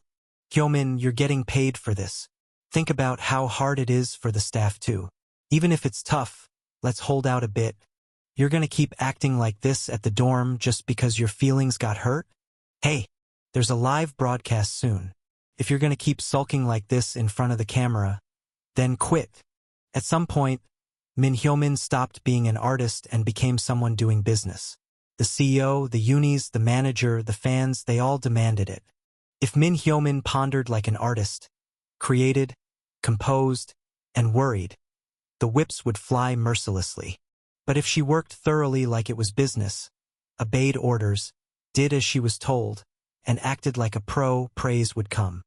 Hyo-min, you're getting paid for this. Think about how hard it is for the staff too. Even if it's tough, let's hold out a bit. You're gonna keep acting like this at the dorm just because your feelings got hurt? Hey, there's a live broadcast soon. If you're gonna keep sulking like this in front of the camera, then quit. At some point, Min Hyo-min stopped being an artist and became someone doing business. The CEO, the unis, the manager, the fans, they all demanded it. If Min Hyo-min pondered like an artist, created, composed, and worried, the whips would fly mercilessly. But if she worked thoroughly like it was business, obeyed orders, did as she was told, and acted like a pro, praise would come.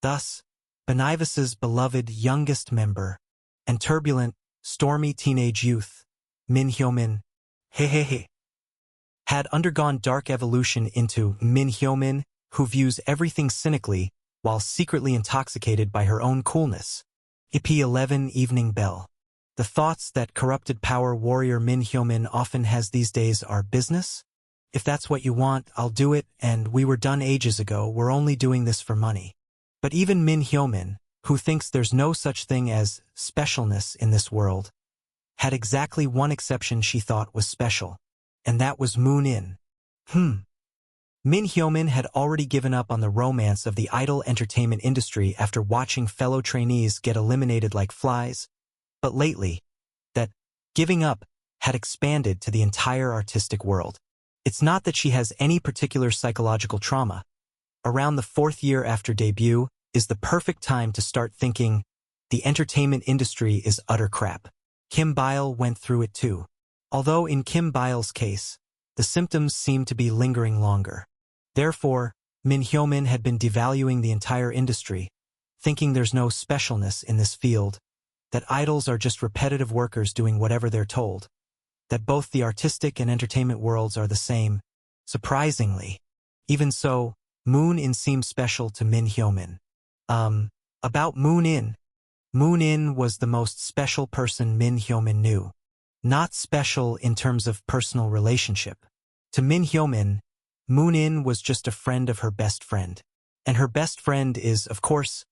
Thus, Benevis's beloved youngest member, and turbulent, stormy teenage youth, Min Hyo-min, had undergone dark evolution into Min Hyo-min, who views everything cynically while secretly intoxicated by her own coolness. EP11 Evening Bell. The thoughts that corrupted power warrior Min Hyo-min often has these days are business? If that's what you want, I'll do it, and we were done ages ago, we're only doing this for money. But even Min Hyo-min, who thinks there's no such thing as specialness in this world, had exactly one exception she thought was special, and that was Moon-in. Min Hyo-min had already given up on the romance of the idol entertainment industry after watching fellow trainees get eliminated like flies, but lately, that giving up had expanded to the entire artistic world. It's not that she has any particular psychological trauma. Around the 4th year after debut is the perfect time to start thinking, the entertainment industry is utter crap. Kim Bile went through it too. Although in Kim Bile's case, the symptoms seemed to be lingering longer. Therefore, Min Hyo-min had been devaluing the entire industry, thinking there's no specialness in this field, that idols are just repetitive workers doing whatever they're told, that both the artistic and entertainment worlds are the same. Surprisingly, even so, Moon-in seemed special to Min Hyo-min. About Moon-in. Moon-in was the most special person Min Hyo-min knew. Not special in terms of personal relationship. To Min Hyo-min, Moon-in was just a friend of her best friend. And her best friend is, of course,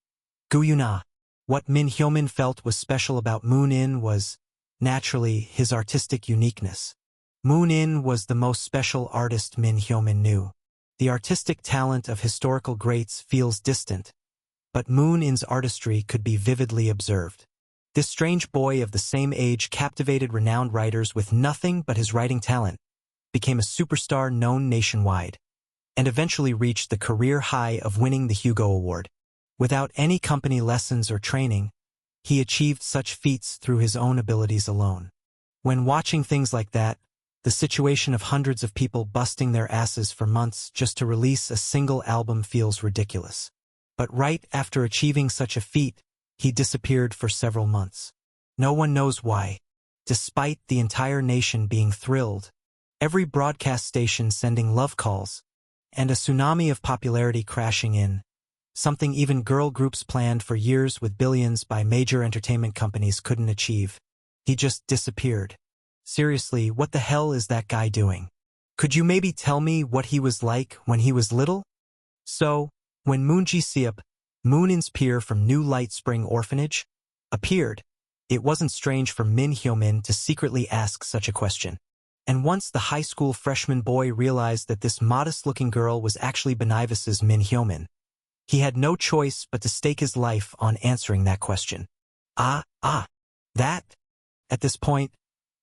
Gu Yuna. What Min Hyo-min felt was special about Moon-in was, naturally, his artistic uniqueness. Moon-in was the most special artist Min Hyo-min knew. The artistic talent of historical greats feels distant, but Moon-in's artistry could be vividly observed. This strange boy of the same age captivated renowned writers with nothing but his writing talent, became a superstar known nationwide, and eventually reached the career high of winning the Hugo Award. Without any company lessons or training, he achieved such feats through his own abilities alone. When watching things like that, the situation of hundreds of people busting their asses for months just to release a single album feels ridiculous. But right after achieving such a feat, he disappeared for several months. No one knows why. Despite the entire nation being thrilled, every broadcast station sending love calls, and a tsunami of popularity crashing in, something even girl groups planned for years with billions by major entertainment companies couldn't achieve. He just disappeared. Seriously, what the hell is that guy doing? Could you maybe tell me what he was like when he was little? So, when Moon Ji-seop, Moon-in's peer from New Light Spring Orphanage, appeared, it wasn't strange for Min Hyo-min to secretly ask such a question. And once the high school freshman boy realized that this modest-looking girl was actually Benivis's Min Hyo-min, he had no choice but to stake his life on answering that question. That? At this point,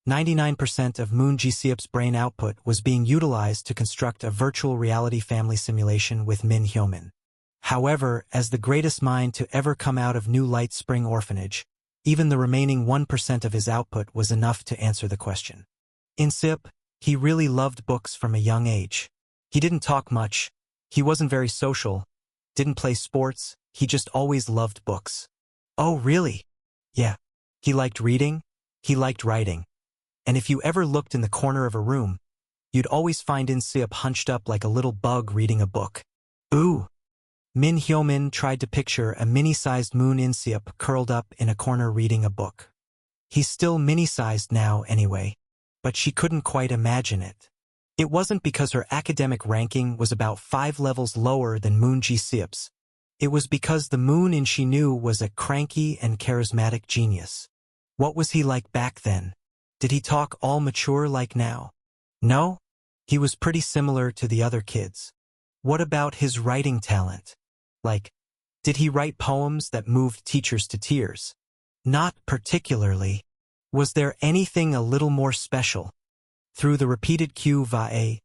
99% of Moon Ji-seop's brain output was being utilized to construct a virtual reality family simulation with Min Hyo-min. However, as the greatest mind to ever come out of New Light Spring Orphanage, even the remaining 1% of his output was enough to answer the question. In Seop, he really loved books from a young age. He didn't talk much, he wasn't very social, didn't play sports, he just always loved books. Oh, really? Yeah. He liked reading, he liked writing. And if you ever looked in the corner of a room, you'd always find In Seop hunched up like a little bug reading a book. Ooh! Min Hyo-min tried to picture a mini-sized Moon In Seop curled up in a corner reading a book. He's still mini-sized now anyway, but she couldn't quite imagine it. It wasn't because her academic ranking was about 5 levels lower than Moon Ji-seop's. It was because the Moon In she knew was a cranky and charismatic genius. What was he like back then? Did he talk all mature like now? No? He was pretty similar to the other kids. What about his writing talent? Like, did he write poems that moved teachers to tears? Not particularly. Was there anything a little more special? Through the repeated Q-va-a,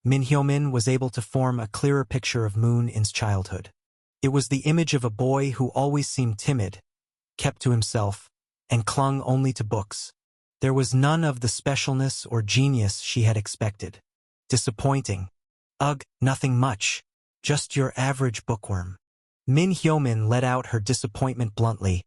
Min Hyo-min was able to form a clearer picture of Moon In's childhood. It was the image of a boy who always seemed timid, kept to himself, and clung only to books. There was none of the specialness or genius she had expected. Disappointing. Ugh, nothing much. Just your average bookworm. Min Hyo-min let out her disappointment bluntly,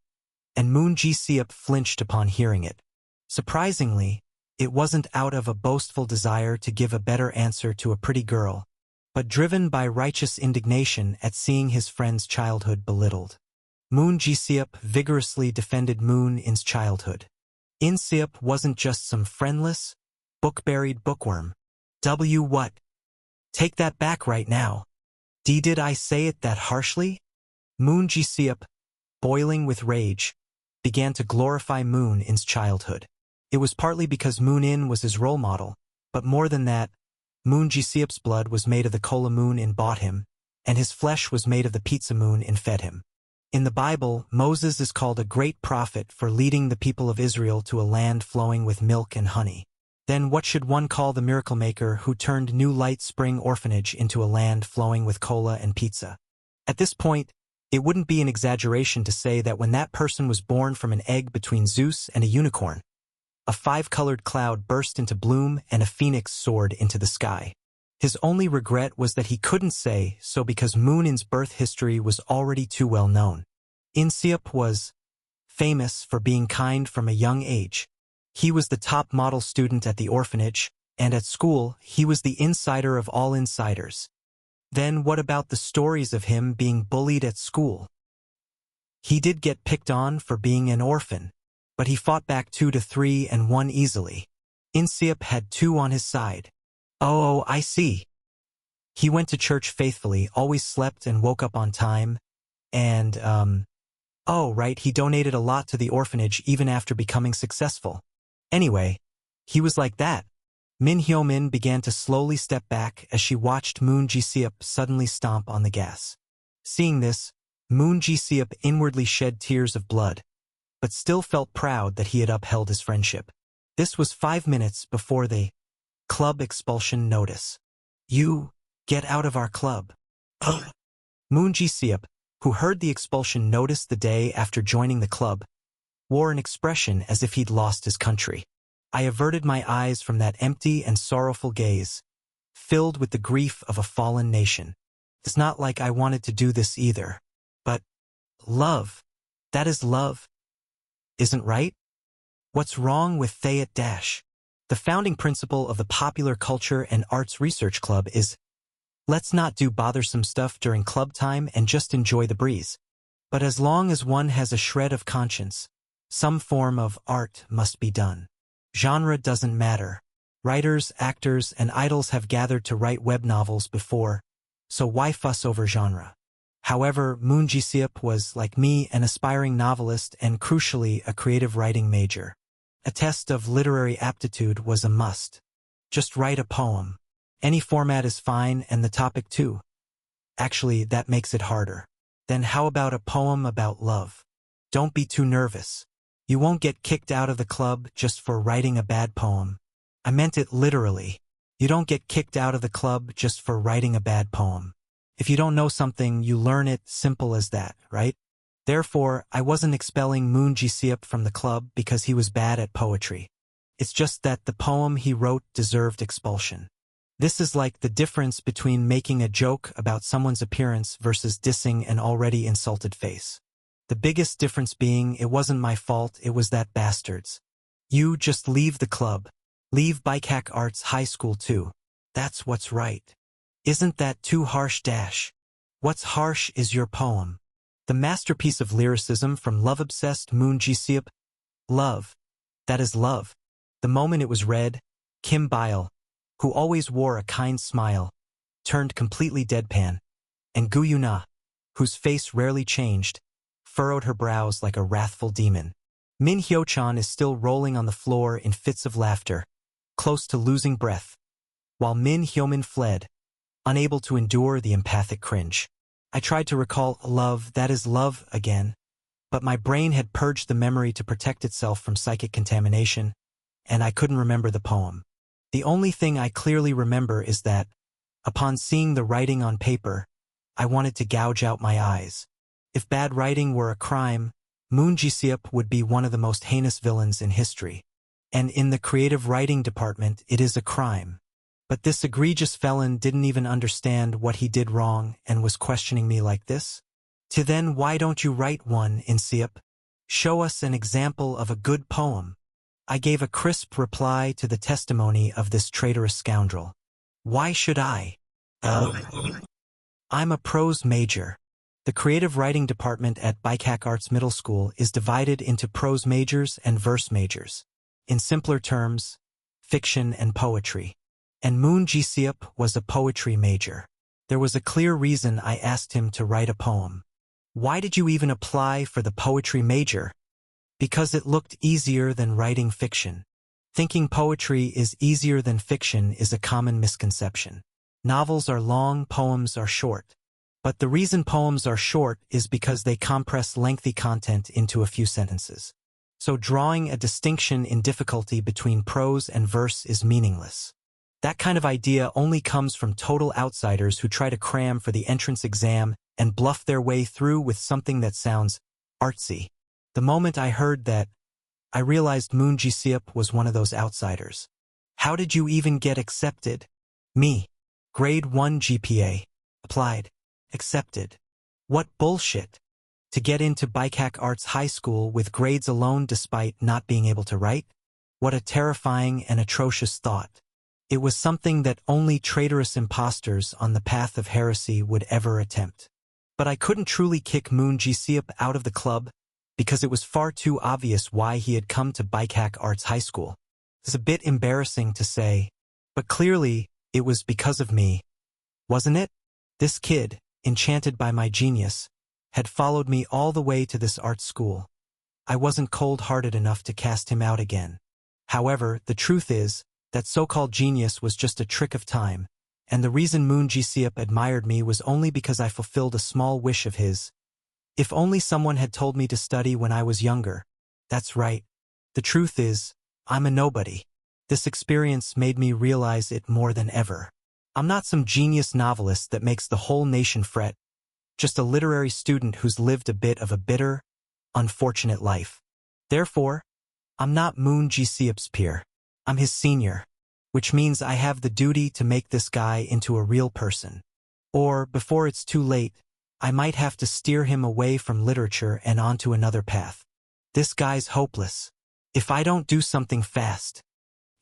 and Moon Ji-seop flinched upon hearing it. Surprisingly, it wasn't out of a boastful desire to give a better answer to a pretty girl, but driven by righteous indignation at seeing his friend's childhood belittled. Moon Ji-seop vigorously defended Moon In's childhood. In Seop wasn't just some friendless, book-buried bookworm. What? Take that back right now. Did I say it that harshly? Moon Ji-seop, boiling with rage, began to glorify Moon In's childhood. It was partly because Moon In was his role model, but more than that, Moon Ji-seop's blood was made of the cola Moon In bought him, and his flesh was made of the pizza Moon In fed him. In the Bible, Moses is called a great prophet for leading the people of Israel to a land flowing with milk and honey. Then what should one call the miracle maker who turned New Light Spring Orphanage into a land flowing with cola and pizza? At this point, it wouldn't be an exaggeration to say that when that person was born from an egg between Zeus and a unicorn, a five-colored cloud burst into bloom and a phoenix soared into the sky. His only regret was that he couldn't say so because Moonin's birth history was already too well known. Inseop was famous for being kind from a young age. He was the top model student at the orphanage, and at school, he was the insider of all insiders. Then what about the stories of him being bullied at school? He did get picked on for being an orphan, but he fought back 2-3 and won easily. Inseop had 2 on his side. Oh, I see. He went to church faithfully, always slept and woke up on time, and, oh, right, he donated a lot to the orphanage even after becoming successful. Anyway, he was like that. Min Hyo-min began to slowly step back as she watched Moon Ji-seop suddenly stomp on the gas. Seeing this, Moon Ji-seop inwardly shed tears of blood, but still felt proud that he had upheld his friendship. This was 5 minutes before the club expulsion notice. You, get out of our club. Moon Ji-seop, who heard the expulsion notice the day after joining the club, wore an expression as if he'd lost his country. I averted my eyes from that empty and sorrowful gaze, filled with the grief of a fallen nation. It's not like I wanted to do this either. But love, that is love, isn't right? What's wrong with Thayet Dash? The founding principle of the Popular Culture and Arts Research Club is, let's not do bothersome stuff during club time and just enjoy the breeze. But as long as one has a shred of conscience, some form of art must be done. Genre doesn't matter. Writers, actors, and idols have gathered to write web novels before, so why fuss over genre? However, Moon Ji-seop was, like me, an aspiring novelist and, crucially, a creative writing major. A test of literary aptitude was a must. Just write a poem. Any format is fine, and the topic too. Actually, that makes it harder. Then how about a poem about love? Don't be too nervous. You won't get kicked out of the club just for writing a bad poem. I meant it literally. You don't get kicked out of the club just for writing a bad poem. If you don't know something, you learn it, simple as that, right? Therefore, I wasn't expelling Moon Ji-seop from the club because he was bad at poetry. It's just that the poem he wrote deserved expulsion. This is like the difference between making a joke about someone's appearance versus dissing an already insulted face. The biggest difference being it wasn't my fault, it was that bastard's. You just leave the club. Leave Bikak Arts High School too. That's what's right. Isn't that too harsh? What's harsh is your poem. The masterpiece of lyricism from love-obsessed Moon Ji-seop. Love. That is love. The moment it was read, Kim Bile, who always wore a kind smile, turned completely deadpan, and Gu Yuna, whose face rarely changed, furrowed her brows like a wrathful demon. Min Hyo-chan is still rolling on the floor in fits of laughter, close to losing breath, while Min Hyo-min fled, unable to endure the empathic cringe. I tried to recall love, that is love, again, but my brain had purged the memory to protect itself from psychic contamination, and I couldn't remember the poem. The only thing I clearly remember is that, upon seeing the writing on paper, I wanted to gouge out my eyes. If bad writing were a crime, Moon Ji-seop would be one of the most heinous villains in history. And in the creative writing department, it is a crime. But this egregious felon didn't even understand what he did wrong and was questioning me like this? To then, why don't you write one, Inseop? Show us an example of a good poem. I gave a crisp reply to the testimony of this traitorous scoundrel. Why should I? I'm a prose major. The creative writing department at Bikak Arts Middle School is divided into prose majors and verse majors. In simpler terms, fiction and poetry. And Moon Ji-seop was a poetry major. There was a clear reason I asked him to write a poem. Why did you even apply for the poetry major? Because it looked easier than writing fiction. Thinking poetry is easier than fiction is a common misconception. Novels are long, poems are short. But the reason poems are short is because they compress lengthy content into a few sentences. So drawing a distinction in difficulty between prose and verse is meaningless. That kind of idea only comes from total outsiders who try to cram for the entrance exam and bluff their way through with something that sounds artsy. The moment I heard that, I realized Moon Ji-seop was one of those outsiders. How did you even get accepted? Me. Grade 1 GPA. Applied. Accepted. What bullshit. To get into Baikak Arts High School with grades alone despite not being able to write? What a terrifying and atrocious thought. It was something that only traitorous imposters on the path of heresy would ever attempt. But I couldn't truly kick Moon Ji-seop out of the club because it was far too obvious why he had come to Baikak Arts High School. It's a bit embarrassing to say, but clearly it was because of me, wasn't it? This kid, enchanted by my genius, had followed me all the way to this art school. I wasn't cold-hearted enough to cast him out again. However, the truth is, that so-called genius was just a trick of time, and the reason Moon Ji-seop admired me was only because I fulfilled a small wish of his. If only someone had told me to study when I was younger. That's right. The truth is, I'm a nobody. This experience made me realize it more than ever. I'm not some genius novelist that makes the whole nation fret, just a literary student who's lived a bit of a bitter, unfortunate life. Therefore, I'm not Moon Ji-seop's peer. I'm his senior, which means I have the duty to make this guy into a real person. Or, before it's too late, I might have to steer him away from literature and onto another path. This guy's hopeless. If I don't do something fast.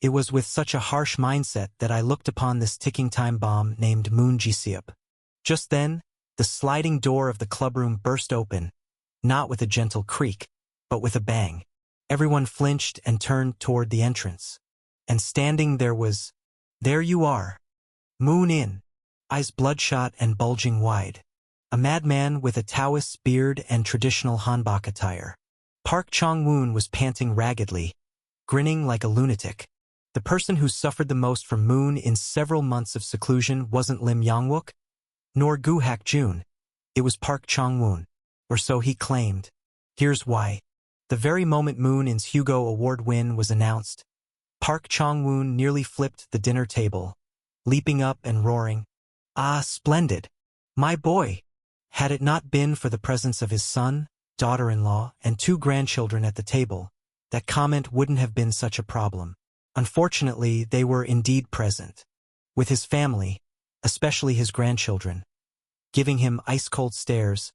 It was with such a harsh mindset that I looked upon this ticking time bomb named Moon Ji-seop. Just then, the sliding door of the clubroom burst open, not with a gentle creak, but with a bang. Everyone flinched and turned toward the entrance. And standing there you are. Moon In, eyes bloodshot and bulging wide. A madman with a Taoist beard and traditional hanbok attire. Park Chong-woon was panting raggedly, grinning like a lunatic. The person who suffered the most from Moon In's several months of seclusion wasn't Lim Yong-wook, nor Gu Hak-jun. It was Park Chong-woon, or so he claimed. Here's why. The very moment Moon In's Hugo Award win was announced, Park Chong-woon nearly flipped the dinner table, leaping up and roaring, "Ah, splendid! My boy!" Had it not been for the presence of his son, daughter-in-law, and 2 grandchildren at the table, that comment wouldn't have been such a problem. Unfortunately, they were indeed present, with his family, especially his grandchildren. Giving him ice-cold stares,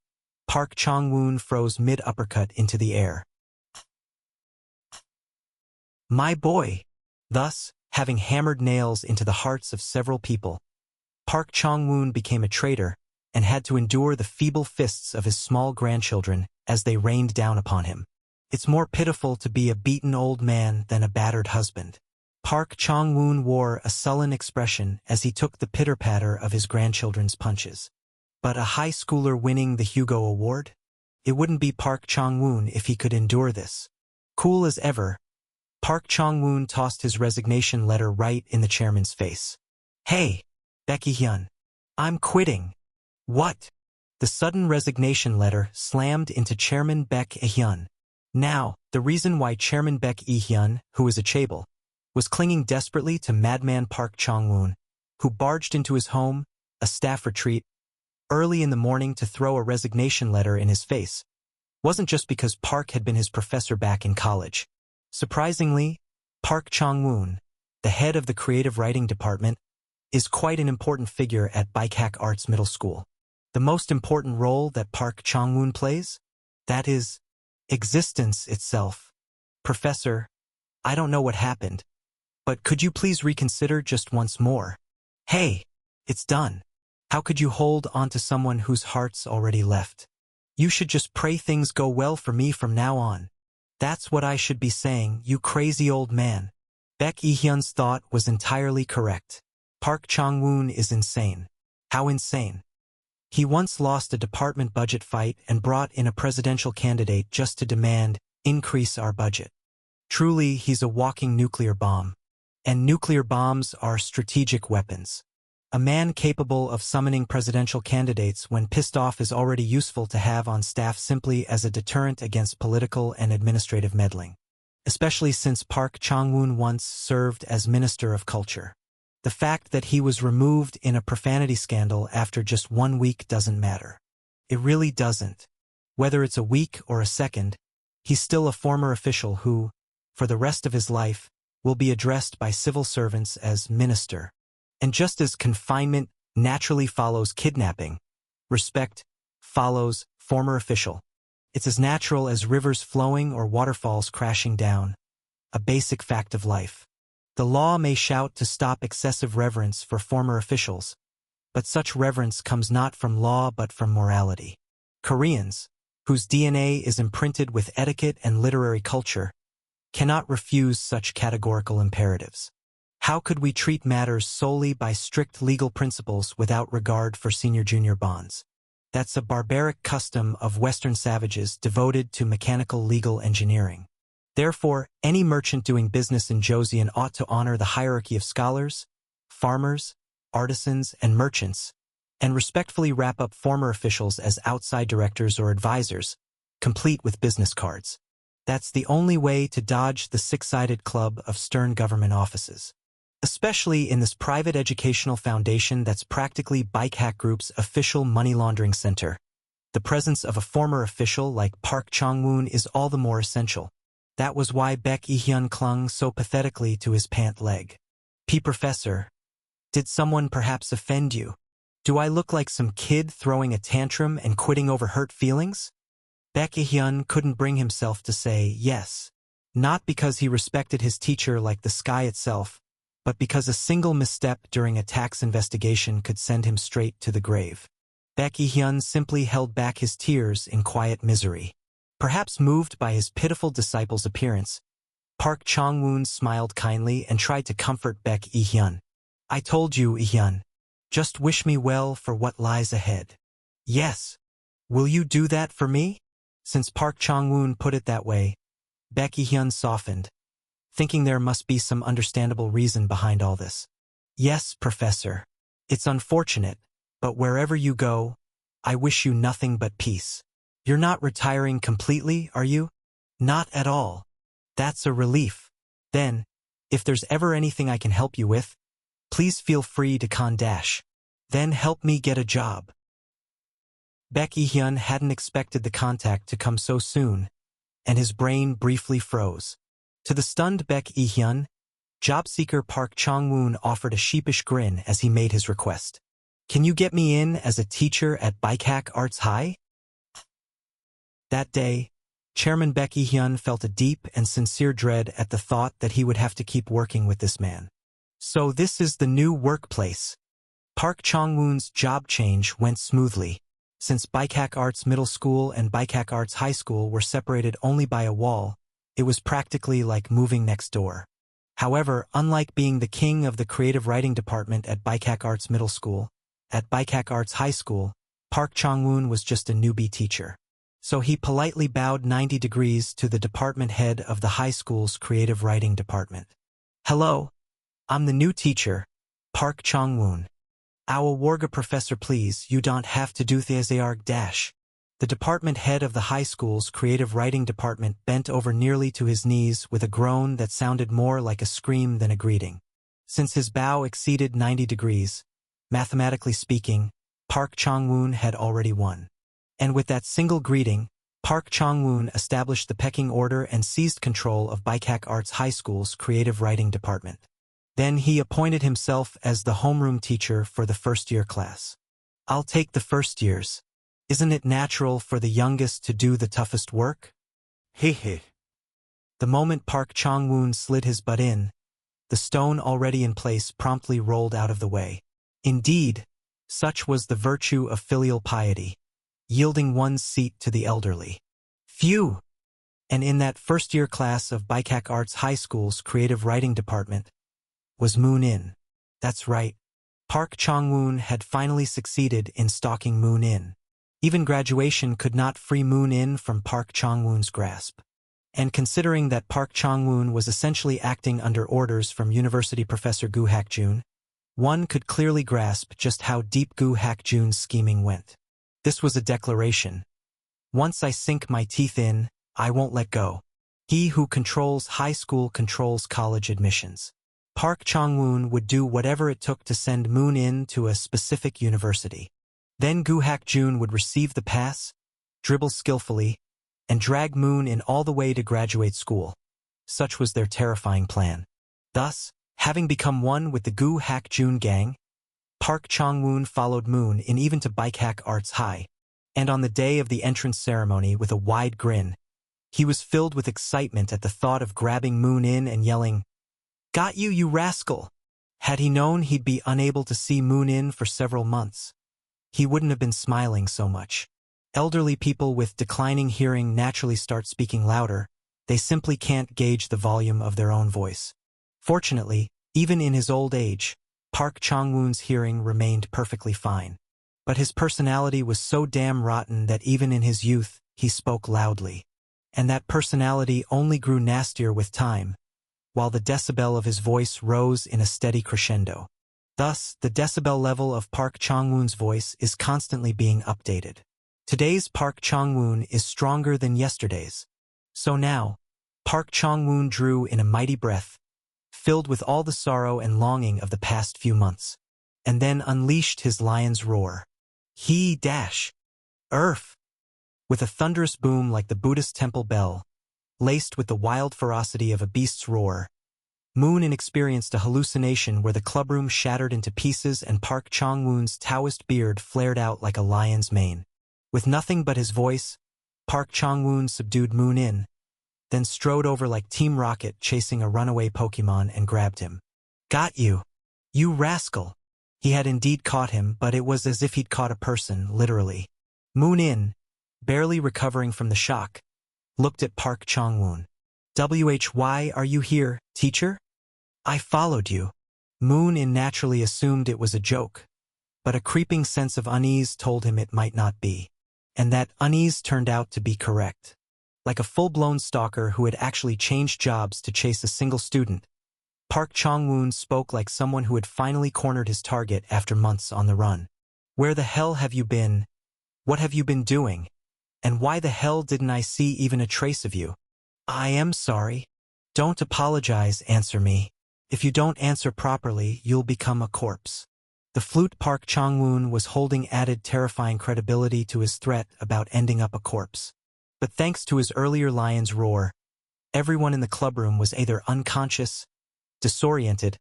Park Chong-woon froze mid-uppercut into the air. My boy! Thus, having hammered nails into the hearts of several people, Park Chong-woon became a traitor and had to endure the feeble fists of his small grandchildren as they rained down upon him. It's more pitiful to be a beaten old man than a battered husband. Park Chong-woon wore a sullen expression as he took the pitter-patter of his grandchildren's punches. But a high schooler winning the Hugo Award? It wouldn't be Park Chong-woon if he could endure this. Cool as ever, Park Chong-woon tossed his resignation letter right in the chairman's face. Hey, Baek Lee-hyun, I'm quitting. What? The sudden resignation letter slammed into Chairman Baek Lee-hyun. Now, the reason why Chairman Baek Lee-hyun, who is a chaebol, was clinging desperately to madman Park Chong-woon, who barged into his home, a staff retreat, early in the morning to throw a resignation letter in his face, wasn't just because Park had been his professor back in college. Surprisingly, Park Chong-woon, the head of the creative writing department, is quite an important figure at Baikak Arts Middle School. The most important role that Park Chong-woon plays? That is, existence itself. Professor, I don't know what happened, but could you please reconsider just once more? Hey, it's done. How could you hold on to someone whose heart's already left? You should just pray things go well for me from now on. That's what I should be saying, you crazy old man. Baek Lee-hyun's thought was entirely correct. Park Chong-woon is insane. How insane? He once lost a department budget fight and brought in a presidential candidate just to demand, increase our budget. Truly, he's a walking nuclear bomb. And nuclear bombs are strategic weapons. A man capable of summoning presidential candidates when pissed off is already useful to have on staff simply as a deterrent against political and administrative meddling. Especially since Park Chung-woon once served as Minister of Culture. The fact that he was removed in a profanity scandal after just 1 week doesn't matter. It really doesn't. Whether it's a week or a second, he's still a former official who, for the rest of his life, will be addressed by civil servants as minister. And just as confinement naturally follows kidnapping, respect follows former official. It's as natural as rivers flowing or waterfalls crashing down. A basic fact of life. The law may shout to stop excessive reverence for former officials, but such reverence comes not from law but from morality. Koreans, whose DNA is imprinted with etiquette and literary culture, cannot refuse such categorical imperatives. How could we treat matters solely by strict legal principles without regard for senior-junior bonds? That's a barbaric custom of Western savages devoted to mechanical legal engineering. Therefore, any merchant doing business in Joseon ought to honor the hierarchy of scholars, farmers, artisans, and merchants, and respectfully wrap up former officials as outside directors or advisors, complete with business cards. That's the only way to dodge the six-sided club of stern government offices. Especially in this private educational foundation that's practically Bike Hack Group's official money laundering center. The presence of a former official like Park Chung-woon is all the more essential. That was why Baek Lee-hyun clung so pathetically to his pant leg. Professor, did someone perhaps offend you? Do I look like some kid throwing a tantrum and quitting over hurt feelings? Baek Lee-hyun couldn't bring himself to say yes. Not because he respected his teacher like the sky itself, but because a single misstep during a tax investigation could send him straight to the grave. Baek Lee-hyun simply held back his tears in quiet misery. Perhaps moved by his pitiful disciple's appearance, Park Chung-woon smiled kindly and tried to comfort Baek Lee-hyun. I told you, Lee-hyun. Just wish me well for what lies ahead. Yes. Will you do that for me? Since Park Chung-woon put it that way, Baek Lee-hyun softened, thinking there must be some understandable reason behind all this. Yes, Professor. It's unfortunate, but wherever you go, I wish you nothing but peace. You're not retiring completely, are you? Not at all. That's a relief. Then, if there's ever anything I can help you with, please feel free to contact. Then help me get a job. Baek Lee-hyun hadn't expected the contact to come so soon, and his brain briefly froze. To the stunned Baek Lee-hyun, job seeker Park Chung-woon offered a sheepish grin as he made his request. Can you get me in as a teacher at Bike Hack Arts High? That day, Chairman Baek Lee-hyun felt a deep and sincere dread at the thought that he would have to keep working with this man. So this is the new workplace. Park Chung-woon's job change went smoothly. Since Bike Hack Arts Middle School and Bike Hack Arts High School were separated only by a wall, it was practically like moving next door. However, unlike being the king of the creative writing department at Bike Hack Arts Middle School, at Bike Hack Arts High School, Park Chung-woon was just a newbie teacher. So he politely bowed 90 degrees to the department head of the high school's creative writing department. Hello, I'm the new teacher, Park Chung-woon. Our warga professor please, you don't have to do the The department head of the high school's creative writing department bent over nearly to his knees with a groan that sounded more like a scream than a greeting. Since his bow exceeded 90 degrees, mathematically speaking, Park Chung-woon had already won. And with that single greeting, Park Chung-woon established the pecking order and seized control of Bike Hack Arts High School's creative writing department. Then he appointed himself as the homeroom teacher for the first-year class. I'll take the first years. Isn't it natural for the youngest to do the toughest work? Hehe. The moment Park Chung-woon slid his butt in, the stone already in place promptly rolled out of the way. Indeed, such was the virtue of filial piety, yielding one's seat to the elderly. Phew! And in that first-year class of Bike Hack Arts High School's creative writing department was Moon In. That's right. Park Chung-woon had finally succeeded in stalking Moon In. Even graduation could not free Moon In from Park Chung-woon's grasp. And considering that Park Chung-woon was essentially acting under orders from University Professor Gu Hak-jun, One could clearly grasp just how deep Gu Hakjun's scheming went. This was a declaration. Once I sink my teeth in, I won't let go. He who controls high school controls college admissions. Park Chang-woon would do whatever it took to send Moon In to a specific university. Then Gu Hakjun would receive the pass, dribble skillfully, and drag Moon In all the way to graduate school. Such was their terrifying plan. Thus, having become one with the Gu Hakjun gang, Park Chang-woon followed Moon In even to Baekak Arts High, and on the day of the entrance ceremony with a wide grin, he was filled with excitement at the thought of grabbing Moon In and yelling, "Got you, you rascal!" Had he known he'd be unable to see Moon In for several months, he wouldn't have been smiling so much. Elderly people with declining hearing naturally start speaking louder. They simply can't gauge the volume of their own voice. Fortunately, even in his old age, Park Chang-woon's hearing remained perfectly fine. But his personality was so damn rotten that even in his youth, he spoke loudly. And that personality only grew nastier with time, while the decibel of his voice rose in a steady crescendo. Thus, the decibel level of Park Chang-woon's voice is constantly being updated. Today's Park Chang-woon is stronger than yesterday's. So now, Park Chang-woon drew in a mighty breath, filled with all the sorrow and longing of the past few months, and then unleashed his lion's roar. He dash. Earth! With a thunderous boom like the Buddhist temple bell, laced with the wild ferocity of a beast's roar, Moon In experienced a hallucination where the clubroom shattered into pieces and Park Chang-woon's Taoist beard flared out like a lion's mane. With nothing but his voice, Park Chang-woon subdued Moon In, then strode over like Team Rocket chasing a runaway Pokemon and grabbed him. "Got you! You rascal!" He had indeed caught him, but it was as if he'd caught a person, literally. Moon In, barely recovering from the shock, looked at Park Chang-woon. "Why are you here, teacher?" "I followed you." Moon In naturally assumed it was a joke, but a creeping sense of unease told him it might not be. And that unease turned out to be correct. Like a full-blown stalker who had actually changed jobs to chase a single student, Park Chang-woon spoke like someone who had finally cornered his target after months on the run. "Where the hell have you been? What have you been doing? And why the hell didn't I see even a trace of you?" "I am sorry." "Don't apologize, answer me. If you don't answer properly, you'll become a corpse." The flute Park Chang-woon was holding added terrifying credibility to his threat about ending up a corpse. But thanks to his earlier lion's roar, everyone in the clubroom was either unconscious, disoriented,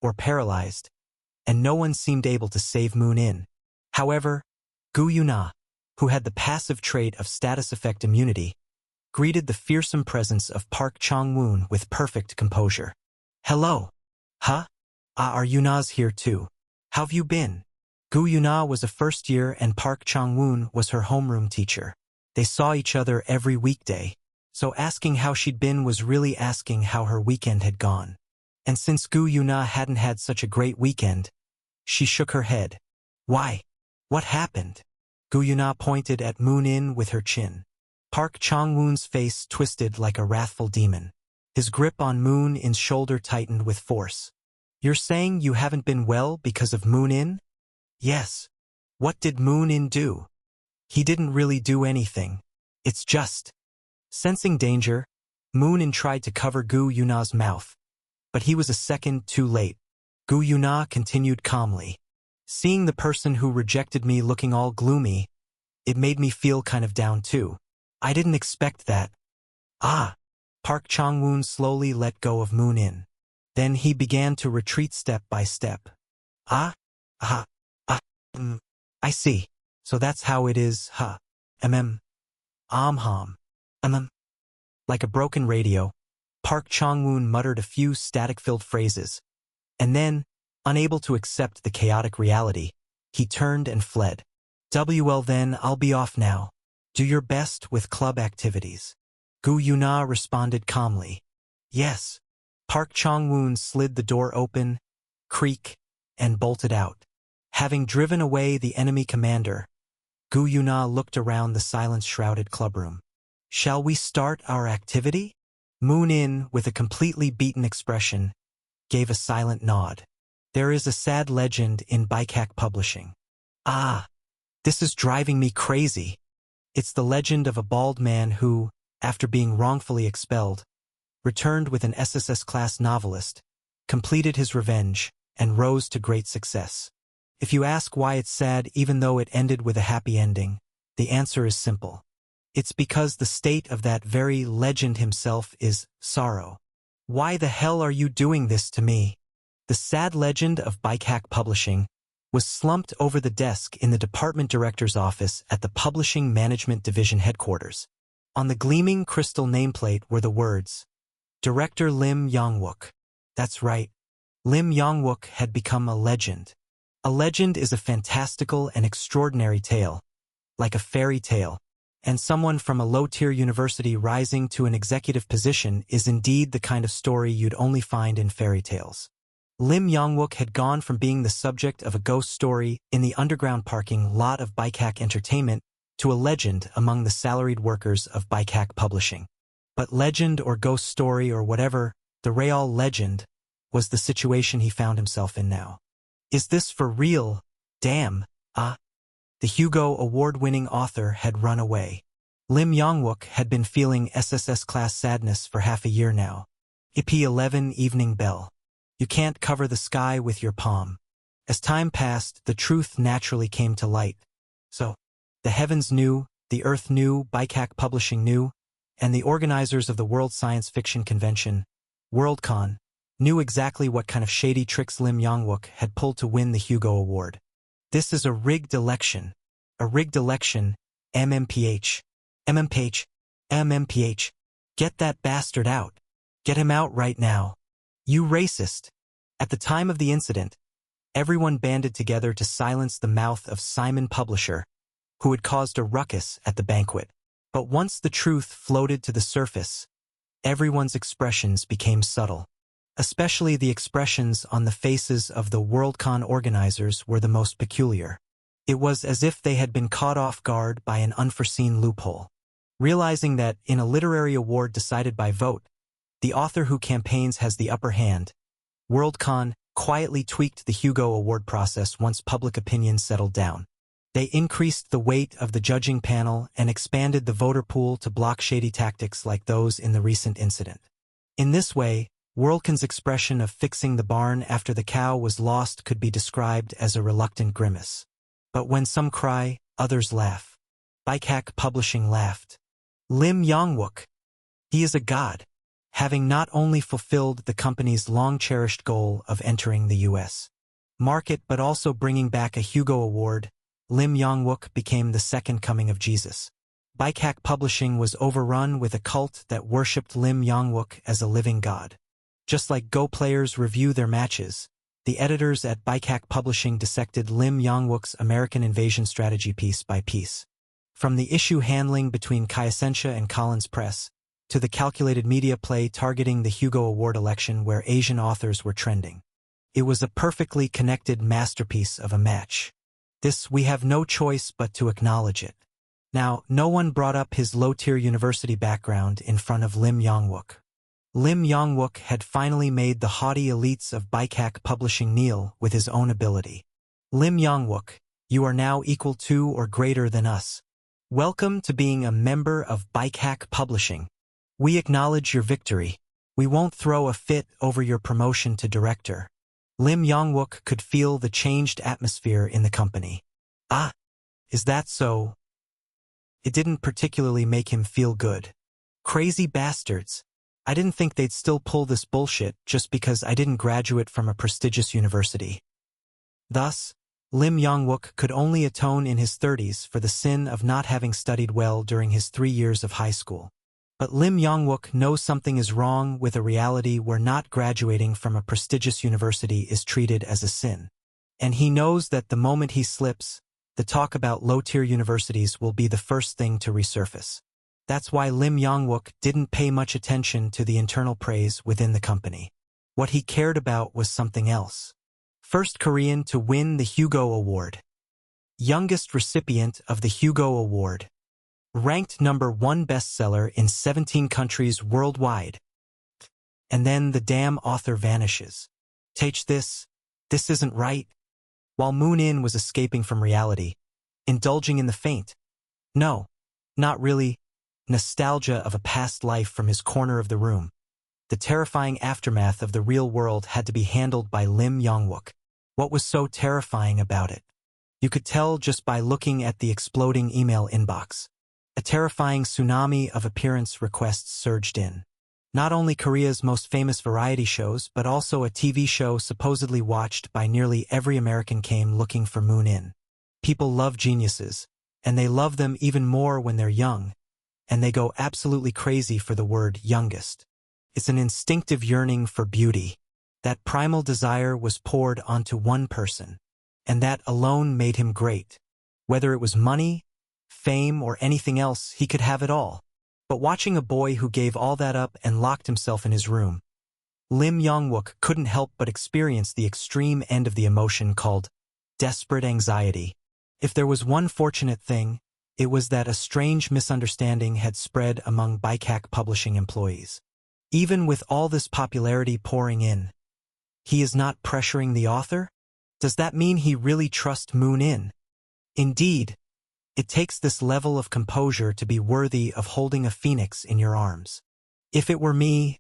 or paralyzed, and no one seemed able to save Moon In. However, Gu Yuna, who had the passive trait of status effect immunity, greeted the fearsome presence of Park Chang-woon with perfect composure. "Hello. Huh? Are Yuna's here too? How've you been?" Gu Yuna was a first year and Park Chang-woon was her homeroom teacher. They saw each other every weekday, so asking how she'd been was really asking how her weekend had gone. And since Gu Yuna hadn't had such a great weekend, she shook her head. "Why? What happened?" Gu Yuna pointed at Moon In with her chin. Park Chang-woon's face twisted like a wrathful demon. His grip on Moon In's shoulder tightened with force. "You're saying you haven't been well because of Moon In?" "Yes." "What did Moon In do?" "He didn't really do anything. It's just..." Sensing danger, Moon In tried to cover Gu Yuna's mouth, but he was a second too late. Gu Yuna continued calmly. "Seeing the person who rejected me looking all gloomy, it made me feel kind of down too. I didn't expect that." "Ah." Park Chang-woon slowly let go of Moon In. Then he began to retreat step by step. "Ah? Ah? Ah? I see. So that's how it is, huh? Hom. Like a broken radio, Park Chang-woon muttered a few static-filled phrases, and then, unable to accept the chaotic reality, he turned and fled. "Well then, I'll be off now. Do your best with club activities." Gu Yuna responded calmly. "Yes." Park Chang-woon slid the door open, creak, and bolted out. Having driven away the enemy commander, Gu Yuna looked around the silence-shrouded clubroom. "Shall we start our activity?" Moon In, with a completely beaten expression, gave a silent nod. There is a sad legend in Bikak Publishing. Ah, this is driving me crazy. It's the legend of a bald man who, after being wrongfully expelled, returned with an SSS-class novelist, completed his revenge, and rose to great success. If you ask why it's sad even though it ended with a happy ending, the answer is simple. It's because the state of that very legend himself is sorrow. Why the hell are you doing this to me? The sad legend of Bikak Publishing was slumped over the desk in the department director's office at the Publishing Management Division headquarters. On the gleaming crystal nameplate were the words, Director Lim Yong-wook. That's right. Lim Yong-wook had become a legend. A legend is a fantastical and extraordinary tale, like a fairy tale, and someone from a low-tier university rising to an executive position is indeed the kind of story you'd only find in fairy tales. Lim Yong-wook had gone from being the subject of a ghost story in the underground parking lot of Bikak Entertainment to a legend among the salaried workers of Bikak Publishing. But legend or ghost story or whatever, the real legend was the situation he found himself in now. Is this for real? Damn, The Hugo Award-winning author had run away. Lim Yong-wook had been feeling SSS-class sadness for half a year now. IP11 Evening Bell. You can't cover the sky with your palm. As time passed, the truth naturally came to light. So, the heavens knew, the earth knew, Bikak Publishing knew, and the organizers of the World Science Fiction Convention, Worldcon, knew exactly what kind of shady tricks Lim Yong-wook had pulled to win the Hugo Award. This is a rigged election. A rigged election, MMPH. MMPH. Get that bastard out. Get him out right now. You racist. At the time of the incident, everyone banded together to silence the mouth of Simon Publisher, who had caused a ruckus at the banquet. But once the truth floated to the surface, everyone's expressions became subtle. Especially the expressions on the faces of the Worldcon organizers were the most peculiar. It was as if they had been caught off guard by an unforeseen loophole. Realizing that, in a literary award decided by vote, the author who campaigns has the upper hand, Worldcon quietly tweaked the Hugo Award process once public opinion settled down. They increased the weight of the judging panel and expanded the voter pool to block shady tactics like those in the recent incident. In this way, Worldcon's expression of fixing the barn after the cow was lost could be described as a reluctant grimace. But when some cry, others laugh. Bikak Publishing laughed. Lim Yong-wook. He is a god, having not only fulfilled the company's long-cherished goal of entering the U.S. market but also bringing back a Hugo Award. Lim Yong-wook became the second coming of Jesus. Bikak Publishing was overrun with a cult that worshipped Lim Yong-wook as a living god. Just like Go players review their matches, the editors at Bikak Publishing dissected Lim Yong-wook's American invasion strategy piece by piece. From the issue handling between Kyosentia and Collins Press, to the calculated media play targeting the Hugo Award election where Asian authors were trending. It was a perfectly connected masterpiece of a match. This, we have no choice but to acknowledge it. Now, no one brought up his low-tier university background in front of Lim Yong-wook. Lim Yong-wook had finally made the haughty elites of Bikak Publishing kneel with his own ability. Lim Yong-wook, you are now equal to or greater than us. Welcome to being a member of Bikak Publishing. We acknowledge your victory. We won't throw a fit over your promotion to director. Lim Yong-wook could feel the changed atmosphere in the company. Ah, is that so? It didn't particularly make him feel good. Crazy bastards. I didn't think they'd still pull this bullshit just because I didn't graduate from a prestigious university. Thus, Lim Yong-wook could only atone in his 30s for the sin of not having studied well during his 3 years of high school. But Lim Yong-wook knows something is wrong with a reality where not graduating from a prestigious university is treated as a sin. And he knows that the moment he slips, the talk about low-tier universities will be the first thing to resurface. That's why Lim Yong-wook didn't pay much attention to the internal praise within the company. What he cared about was something else. First Korean to win the Hugo Award. Youngest recipient of the Hugo Award. Ranked #1 bestseller in 17 countries worldwide. And then the damn author vanishes. Take this, This isn't right. While Moon In was escaping from reality, indulging in the faint, no, not really, nostalgia of a past life from his corner of the room, the terrifying aftermath of the real world had to be handled by Lim Yong-wook. What was so terrifying about it? You could tell just by looking at the exploding email inbox. A terrifying tsunami of appearance requests surged in. Not only Korea's most famous variety shows, but also a TV show supposedly watched by nearly every American came looking for Moon In. People love geniuses, and they love them even more when they're young, and they go absolutely crazy for the word youngest. It's an instinctive yearning for beauty. That primal desire was poured onto one person, and that alone made him great. Whether it was money, fame, or anything else, he could have it all. But watching a boy who gave all that up and locked himself in his room, Lim Yong-wook couldn't help but experience the extreme end of the emotion called desperate anxiety. If there was one fortunate thing, it was that a strange misunderstanding had spread among Baikak Publishing employees. Even with all this popularity pouring in, he is not pressuring the author? Does that mean he really trusts Moon In? Indeed, it takes this level of composure to be worthy of holding a phoenix in your arms. If it were me,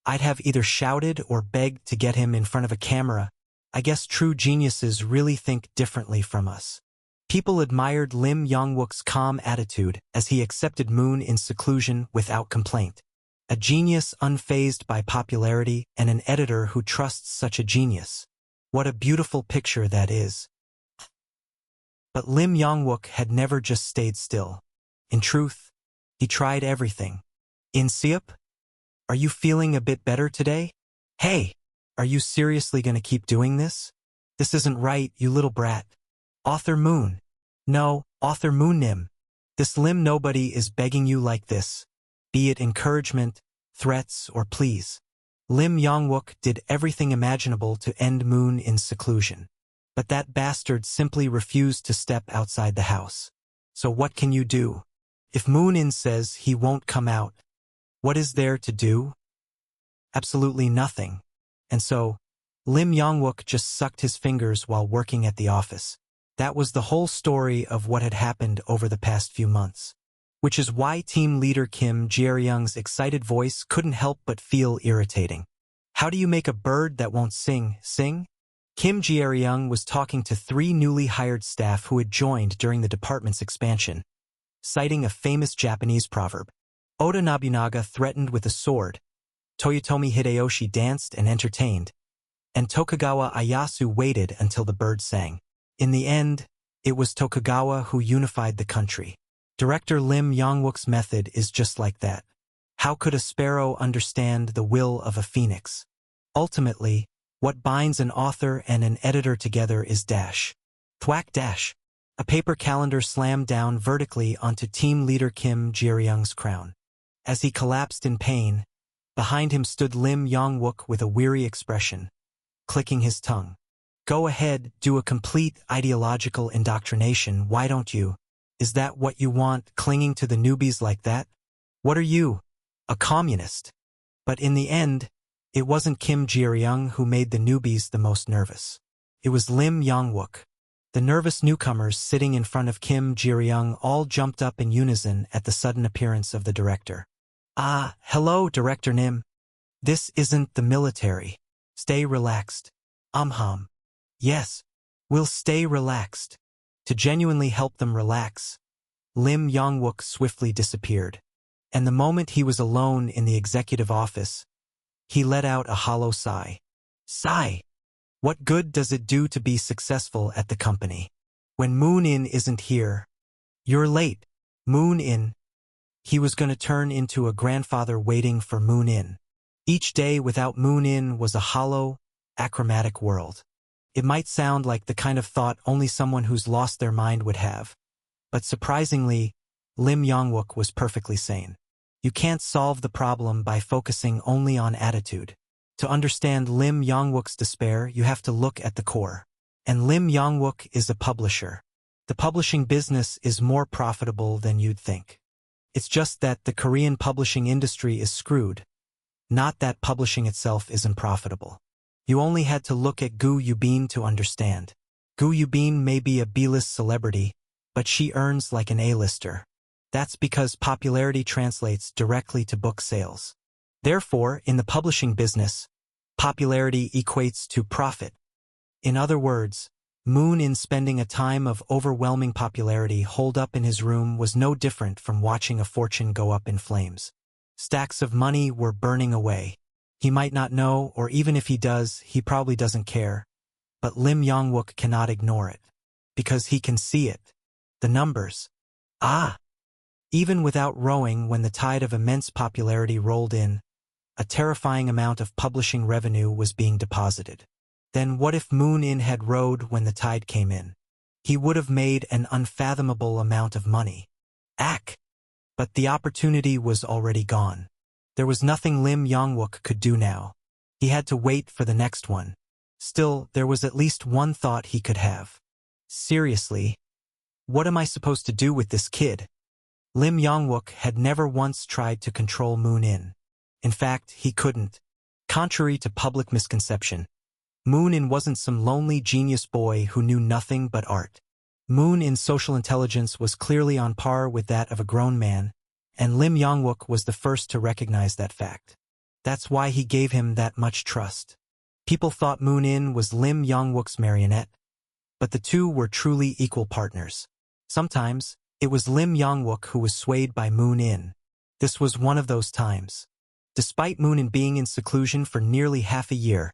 I'd have either shouted or begged to get him in front of a camera. I guess true geniuses really think differently from us. People admired Lim Yong-wook's calm attitude as he accepted Moon in seclusion without complaint. A genius unfazed by popularity and an editor who trusts such a genius. What a beautiful picture that is. But Lim Yong-wook had never just stayed still. In truth, he tried everything. In Seop? Are you feeling a bit better today? Hey, are you seriously going to keep doing this? This isn't right, you little brat. Author Moon. No, Author Moon Nim. This Lim nobody is begging you like this. Be it encouragement, threats, or pleas. Lim Yong-wook did everything imaginable to end Moon in seclusion. But that bastard simply refused to step outside the house. So what can you do? If Moon In says he won't come out, what is there to do? Absolutely nothing. And so, Lim Yong-wook just sucked his fingers while working at the office. That was the whole story of what had happened over the past few months. Which is why team leader Kim Jae-ryung's excited voice couldn't help but feel irritating. How do you make a bird that won't sing? Kim Jae-ryung was talking to 3 newly hired staff who had joined during the department's expansion, citing a famous Japanese proverb. Oda Nobunaga threatened with a sword, Toyotomi Hideyoshi danced and entertained, and Tokugawa Ieyasu waited until the bird sang. In the end, it was Tokugawa who unified the country. Director Lim Yong-wook's method is just like that. How could a sparrow understand the will of a phoenix? Ultimately, what binds an author and an editor together is dash. Thwack dash. A paper calendar slammed down vertically onto team leader Kim Jae-ryung's crown. As he collapsed in pain, behind him stood Lim Yong-wook with a weary expression, clicking his tongue. Go ahead, do a complete ideological indoctrination, why don't you? Is that what you want, clinging to the newbies like that? What are you? A communist? But in the end, it wasn't Kim Jae-ryung who made the newbies the most nervous. It was Lim Yong-wook. The nervous newcomers sitting in front of Kim Jae-ryung all jumped up in unison at the sudden appearance of the director. Ah, hello, Director Nim. This isn't the military. Stay relaxed. Yes, we'll stay relaxed. To genuinely help them relax, Lim Yong-wook swiftly disappeared. And the moment he was alone in the executive office, he let out a hollow sigh. Sigh! What good does it do to be successful at the company? When Moon In isn't here, you're late. Moon In. He was going to turn into a grandfather waiting for Moon In. Each day without Moon In was a hollow, achromatic world. It might sound like the kind of thought only someone who's lost their mind would have, but surprisingly, Lim Yong-wook was perfectly sane. You can't solve the problem by focusing only on attitude. To understand Lim Yong-wook's despair, you have to look at the core. And Lim Yong-wook is a publisher. The publishing business is more profitable than you'd think. It's just that the Korean publishing industry is screwed, not that publishing itself isn't profitable. You only had to look at Gu Yubin to understand. Gu Yubin may be a B-list celebrity, but she earns like an A-lister. That's because popularity translates directly to book sales. Therefore, in the publishing business, popularity equates to profit. In other words, Moon In spending a time of overwhelming popularity holed up in his room was no different from watching a fortune go up in flames. Stacks of money were burning away. He might not know, or even if he does, he probably doesn't care. But Lim Yong-wook cannot ignore it. Because he can see it. The numbers. Ah! Even without rowing, when the tide of immense popularity rolled in, a terrifying amount of publishing revenue was being deposited. Then what if Moon In had rowed when the tide came in? He would have made an unfathomable amount of money. Ack! But the opportunity was already gone. There was nothing Lim Yong-wook could do now. He had to wait for the next one. Still, there was at least one thought he could have. Seriously? What am I supposed to do with this kid? Lim Yong-wook had never once tried to control Moon In. In fact, he couldn't. Contrary to public misconception, Moon In wasn't some lonely genius boy who knew nothing but art. Moon In's social intelligence was clearly on par with that of a grown man, and Lim Yong-wook was the first to recognize that fact. That's why he gave him that much trust. People thought Moon In was Lim Yong-wook's marionette, but the two were truly equal partners. Sometimes, it was Lim Yong-wook who was swayed by Moon In. This was one of those times. Despite Moon In being in seclusion for nearly half a year,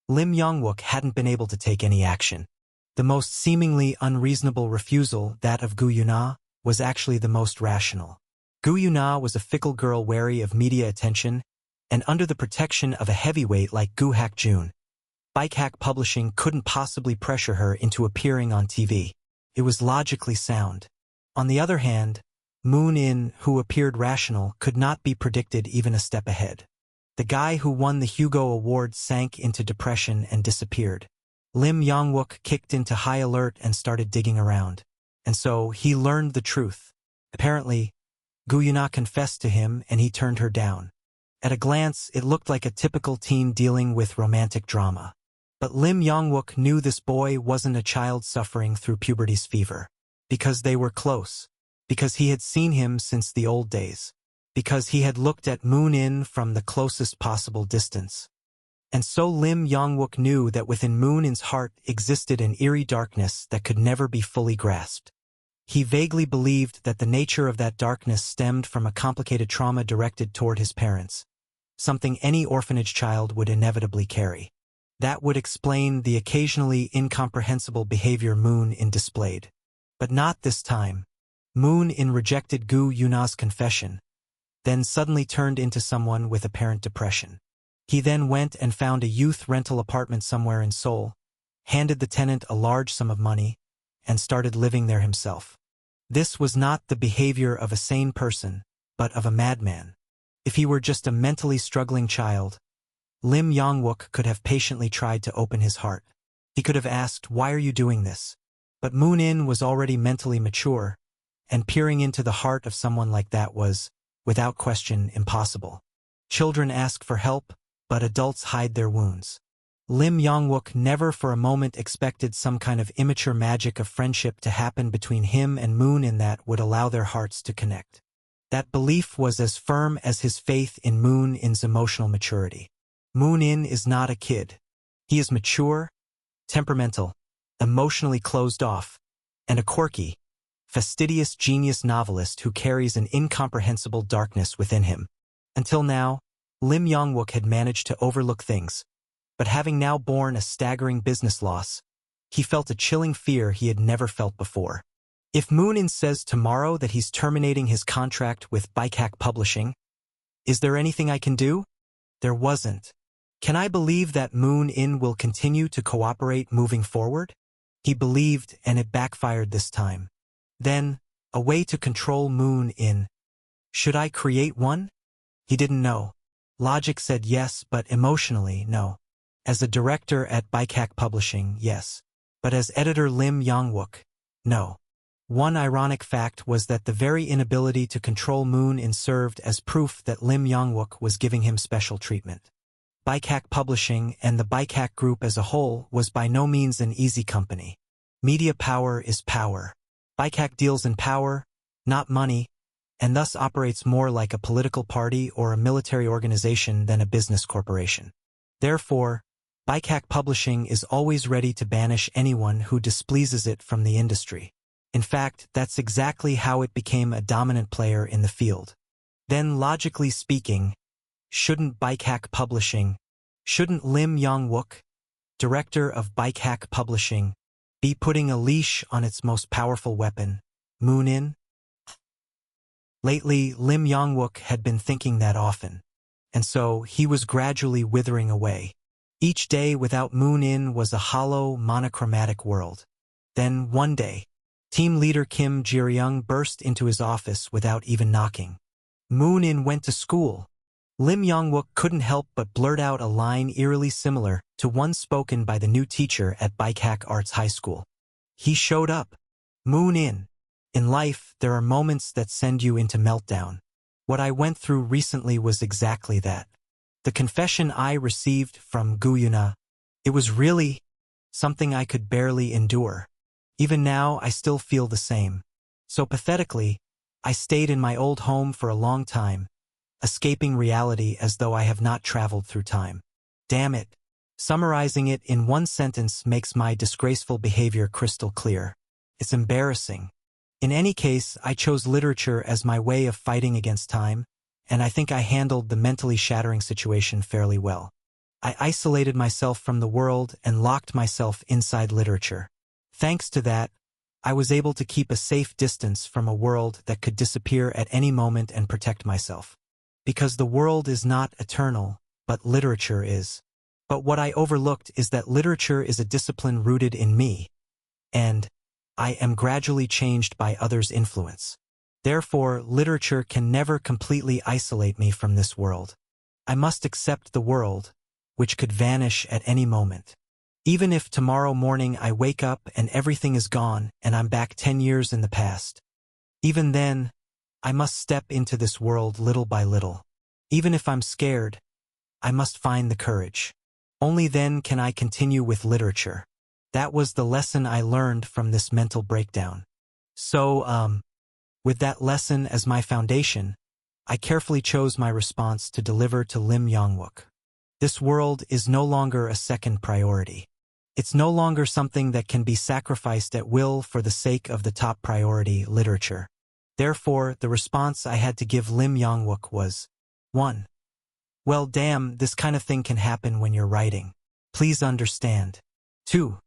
Lim Yong-wook hadn't been able to take any action. The most seemingly unreasonable refusal, that of Gu Yuna, was actually the most rational. Gu Yuna was a fickle girl wary of media attention, and under the protection of a heavyweight like Gu Hak-jun, Bike Hack Publishing couldn't possibly pressure her into appearing on TV. It was logically sound. On the other hand, Moon In, who appeared rational, could not be predicted even a step ahead. The guy who won the Hugo Award sank into depression and disappeared. Lim Yong-wook kicked into high alert and started digging around. And so, he learned the truth. Apparently, Gu Yuna confessed to him and he turned her down. At a glance, it looked like a typical teen dealing with romantic drama. But Lim Yong-wook knew this boy wasn't a child suffering through puberty's fever. Because they were close. Because he had seen him since the old days. Because he had looked at Moon In from the closest possible distance. And so Lim Yong-wook knew that within Moon In's heart existed an eerie darkness that could never be fully grasped. He vaguely believed that the nature of that darkness stemmed from a complicated trauma directed toward his parents, something any orphanage child would inevitably carry. That would explain the occasionally incomprehensible behavior Moon In displayed. But not this time. Moon In rejected Gu Yuna's confession, then suddenly turned into someone with apparent depression. He then went and found a youth rental apartment somewhere in Seoul, handed the tenant a large sum of money, and started living there himself. This was not the behavior of a sane person, but of a madman. If he were just a mentally struggling child, Lim Yong-wook could have patiently tried to open his heart. He could have asked, "Why are you doing this?" But Moon In was already mentally mature, and peering into the heart of someone like that was, without question, impossible. Children ask for help, but adults hide their wounds. Lim Yong-wook never for a moment expected some kind of immature magic of friendship to happen between him and Moon In that would allow their hearts to connect. That belief was as firm as his faith in Moon In's emotional maturity. Moon In is not a kid. He is mature, temperamental, emotionally closed off, and a quirky, fastidious genius novelist who carries an incomprehensible darkness within him. Until now, Lim Yong-wook had managed to overlook things, but having now borne a staggering business loss, he felt a chilling fear he had never felt before. If Moon In says tomorrow that he's terminating his contract with Bike Hack Publishing, is there anything I can do? There wasn't. Can I believe that Moon In will continue to cooperate moving forward? He believed, and it backfired this time. Then, a way to control Moon In. Should I create one? He didn't know. Logic said yes, but emotionally, no. As a director at Bike Hack Publishing, yes. But as editor Lim Yong-wook, no. One ironic fact was that the very inability to control Moon In served as proof that Lim Yong-wook was giving him special treatment. Bikehack Publishing and the Bikehack Group as a whole was by no means an easy company. Media power is power. Bikehack deals in power, not money, and thus operates more like a political party or a military organization than a business corporation. Therefore, Bikehack Publishing is always ready to banish anyone who displeases it from the industry. In fact, that's exactly how it became a dominant player in the field. Then, logically speaking, shouldn't Lim Yong-wook, director of Bikehack Publishing, be putting a leash on its most powerful weapon, Moon-in? Lately, Lim Yong-wook had been thinking that often, and so he was gradually withering away. Each day without Moon-in was a hollow, monochromatic world. Then, one day, team leader Kim Ji-ryung burst into his office without even knocking. Moon-in went to school. Lim Yong-wook couldn't help but blurt out a line eerily similar to one spoken by the new teacher at Bikehack Arts High School. He showed up. Moon-in. In life, there are moments that send you into meltdown. What I went through recently was exactly that. The confession I received from Guyuna, it was really something I could barely endure. Even now, I still feel the same. So pathetically, I stayed in my old home for a long time, escaping reality as though I have not traveled through time. Damn it. Summarizing it in one sentence makes my disgraceful behavior crystal clear. It's embarrassing. In any case, I chose literature as my way of fighting against time, and I think I handled the mentally shattering situation fairly well. I isolated myself from the world and locked myself inside literature. Thanks to that, I was able to keep a safe distance from a world that could disappear at any moment and protect myself. Because the world is not eternal, but literature is. But what I overlooked is that literature is a discipline rooted in me, and I am gradually changed by others' influence. Therefore, literature can never completely isolate me from this world. I must accept the world, which could vanish at any moment. Even if tomorrow morning I wake up and everything is gone and I'm back 10 years in the past. Even then, I must step into this world little by little. Even if I'm scared, I must find the courage. Only then can I continue with literature. That was the lesson I learned from this mental breakdown. So, with that lesson as my foundation, I carefully chose my response to deliver to Lim Yong-wook. This world is no longer a second priority. It's no longer something that can be sacrificed at will for the sake of the top priority, literature. Therefore, the response I had to give Lim Yong-wook was, 1. Well, damn, this kind of thing can happen when you're writing. Please understand. 2.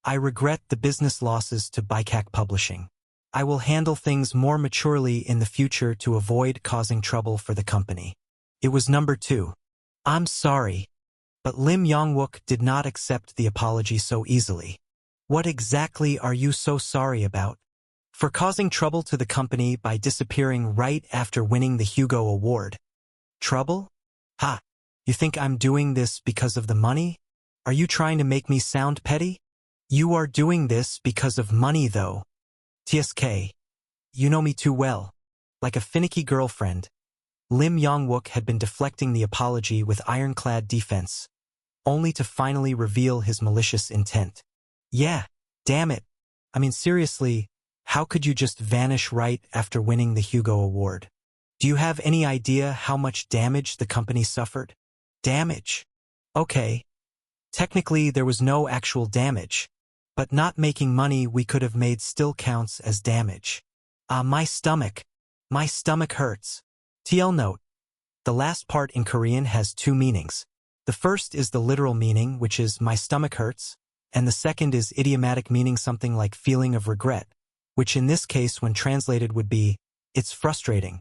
I regret the business losses to Bikehack Publishing. I will handle things more maturely in the future to avoid causing trouble for the company. It was number 2. I'm sorry. But Lim Yong-wook did not accept the apology so easily. What exactly are you so sorry about? For causing trouble to the company by disappearing right after winning the Hugo Award. Trouble? Ha! You think I'm doing this because of the money? Are you trying to make me sound petty? You are doing this because of money though. TSK. You know me too well. Like a finicky girlfriend, Lim Yong-wook had been deflecting the apology with ironclad defense, only to finally reveal his malicious intent. Yeah, damn it. I mean seriously, how could you just vanish right after winning the Hugo Award? Do you have any idea how much damage the company suffered? Damage? Okay. Technically there was no actual damage, but not making money we could have made still counts as damage. My stomach hurts. TL note. The last part in Korean has two meanings. The first is the literal meaning, which is my stomach hurts, and the second is idiomatic meaning something like feeling of regret, which in this case when translated would be, it's frustrating.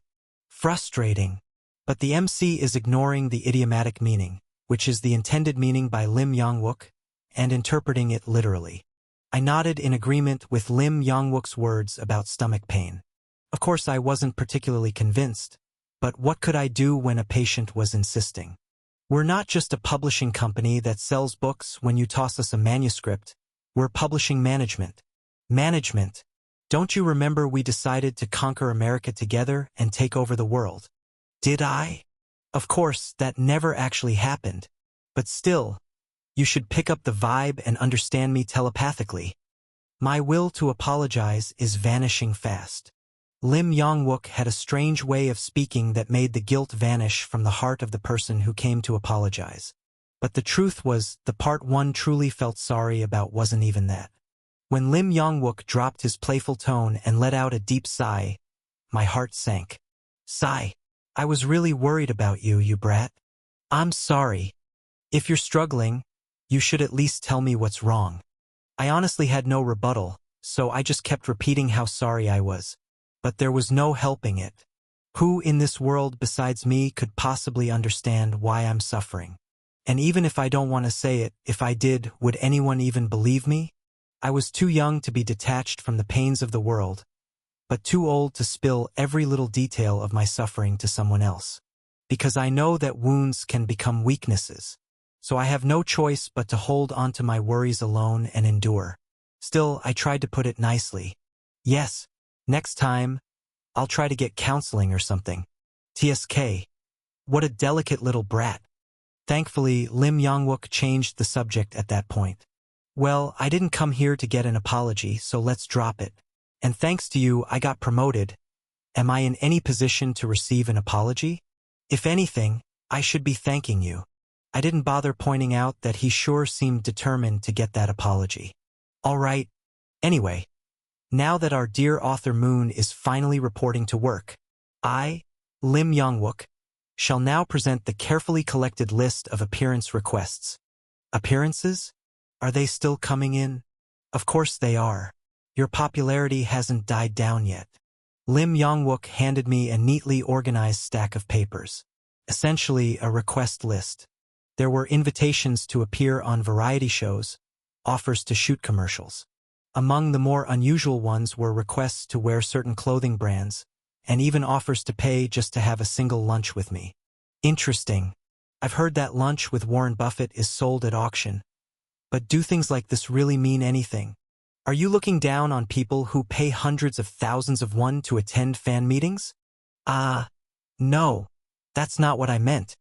Frustrating. But the MC is ignoring the idiomatic meaning, which is the intended meaning by Lim Yong-wook, and interpreting it literally. I nodded in agreement with Lim Yong-wook's words about stomach pain. Of course I wasn't particularly convinced, but what could I do when a patient was insisting? We're not just a publishing company that sells books when you toss us a manuscript. We're publishing management. Management. Don't you remember we decided to conquer America together and take over the world? Did I? Of course, that never actually happened. But still, you should pick up the vibe and understand me telepathically. My will to apologize is vanishing fast. Lim Yong-wook had a strange way of speaking that made the guilt vanish from the heart of the person who came to apologize. But the truth was, the part one truly felt sorry about wasn't even that. When Lim Yong-wook dropped his playful tone and let out a deep sigh, my heart sank. Sigh. I was really worried about you, you brat. I'm sorry. If you're struggling, you should at least tell me what's wrong. I honestly had no rebuttal, so I just kept repeating how sorry I was. But there was no helping it. Who in this world besides me could possibly understand why I'm suffering? And even if I don't want to say it, if I did, would anyone even believe me? I was too young to be detached from the pains of the world, but too old to spill every little detail of my suffering to someone else. Because I know that wounds can become weaknesses. So I have no choice but to hold onto my worries alone and endure. Still, I tried to put it nicely. Yes, next time, I'll try to get counseling or something. TSK. What a delicate little brat. Thankfully, Lim Yong-wook changed the subject at that point. Well, I didn't come here to get an apology, so let's drop it. And thanks to you, I got promoted. Am I in any position to receive an apology? If anything, I should be thanking you. I didn't bother pointing out that he sure seemed determined to get that apology. All right. Anyway, now that our dear author Moon is finally reporting to work, I, Lim Yong-wook, shall now present the carefully collected list of appearance requests. Appearances? Are they still coming in? Of course they are. Your popularity hasn't died down yet. Lim Yong-wook handed me a neatly organized stack of papers. Essentially a request list. There were invitations to appear on variety shows, offers to shoot commercials. Among the more unusual ones were requests to wear certain clothing brands, and even offers to pay just to have a single lunch with me. Interesting. I've heard that lunch with Warren Buffett is sold at auction. But do things like this really mean anything? Are you looking down on people who pay hundreds of thousands of won to attend fan meetings? No. That's not what I meant.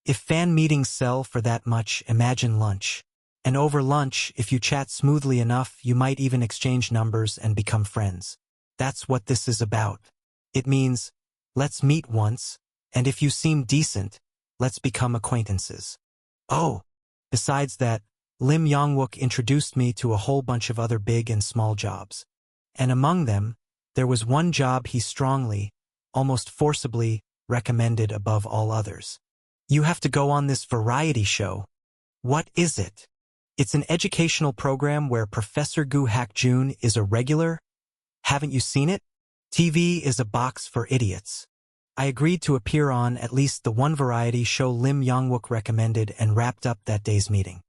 If fan meetings sell for that much, imagine lunch. And over lunch, if you chat smoothly enough, you might even exchange numbers and become friends. That's what this is about. It means, let's meet once, and if you seem decent, let's become acquaintances. Oh, besides that, Lim Yong-wook introduced me to a whole bunch of other big and small jobs. And among them, there was one job he strongly, almost forcibly, recommended above all others. You have to go on this variety show. What is it? It's an educational program where Professor Gu Hak-jun is a regular. Haven't you seen it? TV is a box for idiots. I agreed to appear on at least the one variety show Lim Yong-wook recommended and wrapped up that day's meeting.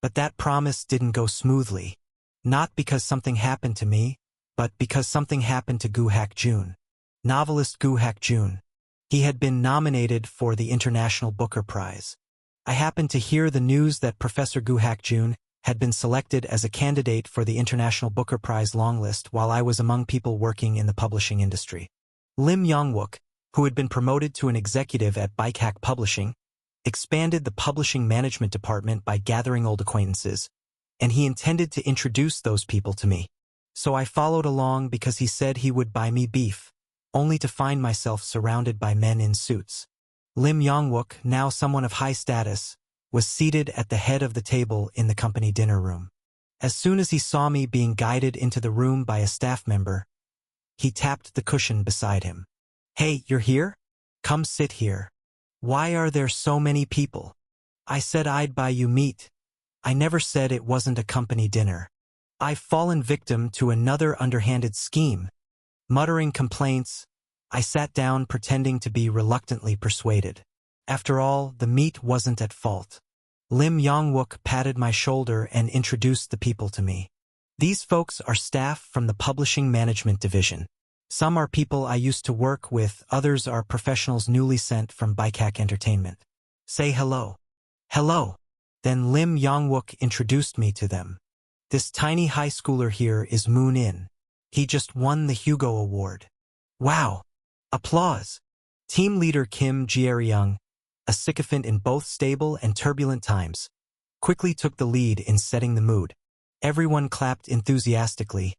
But that promise didn't go smoothly. Not because something happened to me, but because something happened to Gu Hak-jun. Novelist Gu Hak-jun. He had been nominated for the International Booker Prize. I happened to hear the news that Professor Gu Hak-jun had been selected as a candidate for the International Booker Prize longlist while I was among people working in the publishing industry. Lim Yong-wook, who had been promoted to an executive at Bikehack Publishing, expanded the publishing management department by gathering old acquaintances, and he intended to introduce those people to me. So I followed along because he said he would buy me beef, only to find myself surrounded by men in suits. Lim Yong-wook, now someone of high status, was seated at the head of the table in the company dinner room. As soon as he saw me being guided into the room by a staff member, he tapped the cushion beside him. Hey, you're here? Come sit here. Why are there so many people? I said I'd buy you meat. I never said it wasn't a company dinner. I've fallen victim to another underhanded scheme. Muttering complaints, I sat down pretending to be reluctantly persuaded. After all, the meat wasn't at fault. Lim Yong-wook patted my shoulder and introduced the people to me. These folks are staff from the Publishing Management Division. Some are people I used to work with, others are professionals newly sent from Bikehack Entertainment. Say hello. Hello. Then Lim Yong-wook introduced me to them. This tiny high schooler here is Moon In. He just won the Hugo Award. Wow. Applause. Team leader Kim Jae-ryung, a sycophant in both stable and turbulent times, quickly took the lead in setting the mood. Everyone clapped enthusiastically,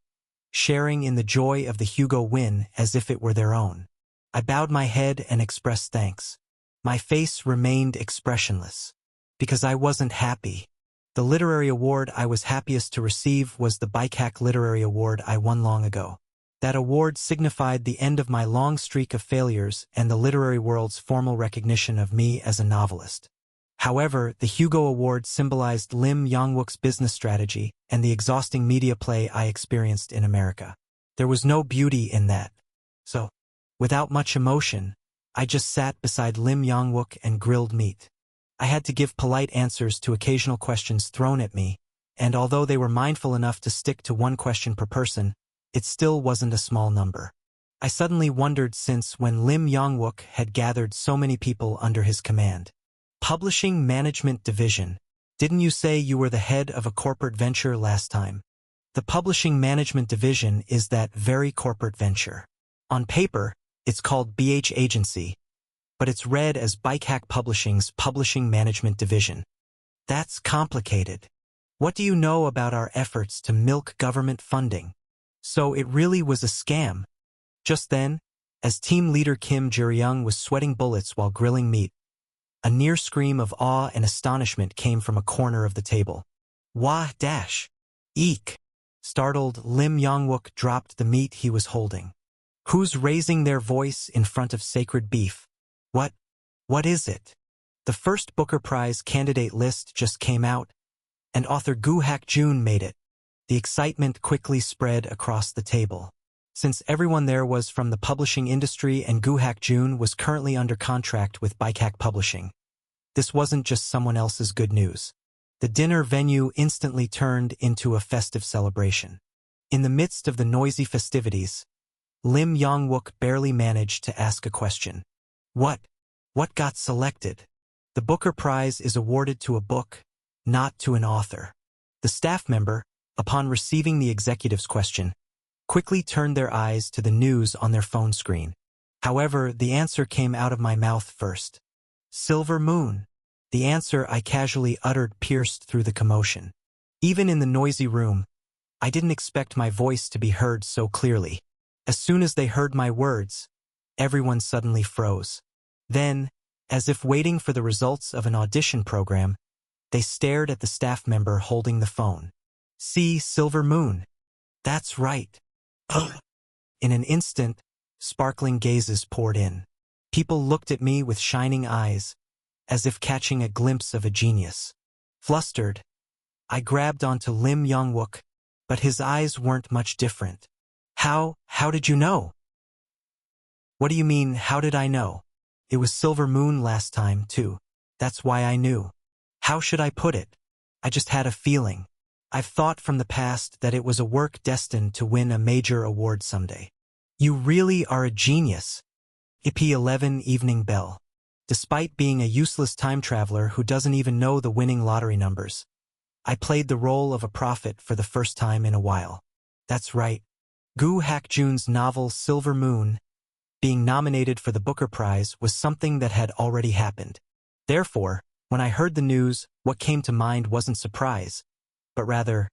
sharing in the joy of the Hugo win as if it were their own. I bowed my head and expressed thanks. My face remained expressionless, because I wasn't happy. The literary award I was happiest to receive was the BICAC Literary Award I won long ago. That award signified the end of my long streak of failures and the literary world's formal recognition of me as a novelist. However, the Hugo Award symbolized Lim Yong-wook's business strategy and the exhausting media play I experienced in America. There was no beauty in that. So, without much emotion, I just sat beside Lim Yong-wook and grilled meat. I had to give polite answers to occasional questions thrown at me, and although they were mindful enough to stick to one question per person, it still wasn't a small number. I suddenly wondered since when Lim Yong-wook had gathered so many people under his command. Publishing Management Division. Didn't you say you were the head of a corporate venture last time? The Publishing Management Division is that very corporate venture. On paper, it's called BH Agency, but it's read as BICAC Publishing's Publishing Management Division. That's complicated. What do you know about our efforts to milk government funding? So it really was a scam. Just then, as team leader Kim Jae-young was sweating bullets while grilling meat, a near scream of awe and astonishment came from a corner of the table. Wah dash! Eek! Startled, Lim Yong-wook dropped the meat he was holding. Who's raising their voice in front of sacred beef? What is it? The first Booker Prize candidate list just came out, and author Gu Hak-jun made it. The excitement quickly spread across the table. Since everyone there was from the publishing industry and Gu Hak-jun was currently under contract with BICAC Publishing, this wasn't just someone else's good news. The dinner venue instantly turned into a festive celebration. In the midst of the noisy festivities, Lim Yong-wook barely managed to ask a question. What got selected? The Booker Prize is awarded to a book, not to an author. The staff member, upon receiving the executive's question, quickly turned their eyes to the news on their phone screen. However, the answer came out of my mouth first. Silver Moon. The answer I casually uttered pierced through the commotion. Even in the noisy room, I didn't expect my voice to be heard so clearly. As soon as they heard my words, everyone suddenly froze. Then, as if waiting for the results of an audition program, they stared at the staff member holding the phone. See, Silver Moon. That's right. In an instant, sparkling gazes poured in. People looked at me with shining eyes, as if catching a glimpse of a genius. Flustered, I grabbed onto Lim Yong-wook, but his eyes weren't much different. How did you know? What do you mean, how did I know? It was Silver Moon last time, too. That's why I knew. How should I put it? I just had a feeling. I've thought from the past that it was a work destined to win a major award someday. You really are a genius. IP11 Evening Bell. Despite being a useless time traveler who doesn't even know the winning lottery numbers, I played the role of a prophet for the first time in a while. That's right. Gu Hak-jun's novel Silver Moon, being nominated for the Booker Prize, was something that had already happened. Therefore, when I heard the news, what came to mind wasn't surprise, but rather,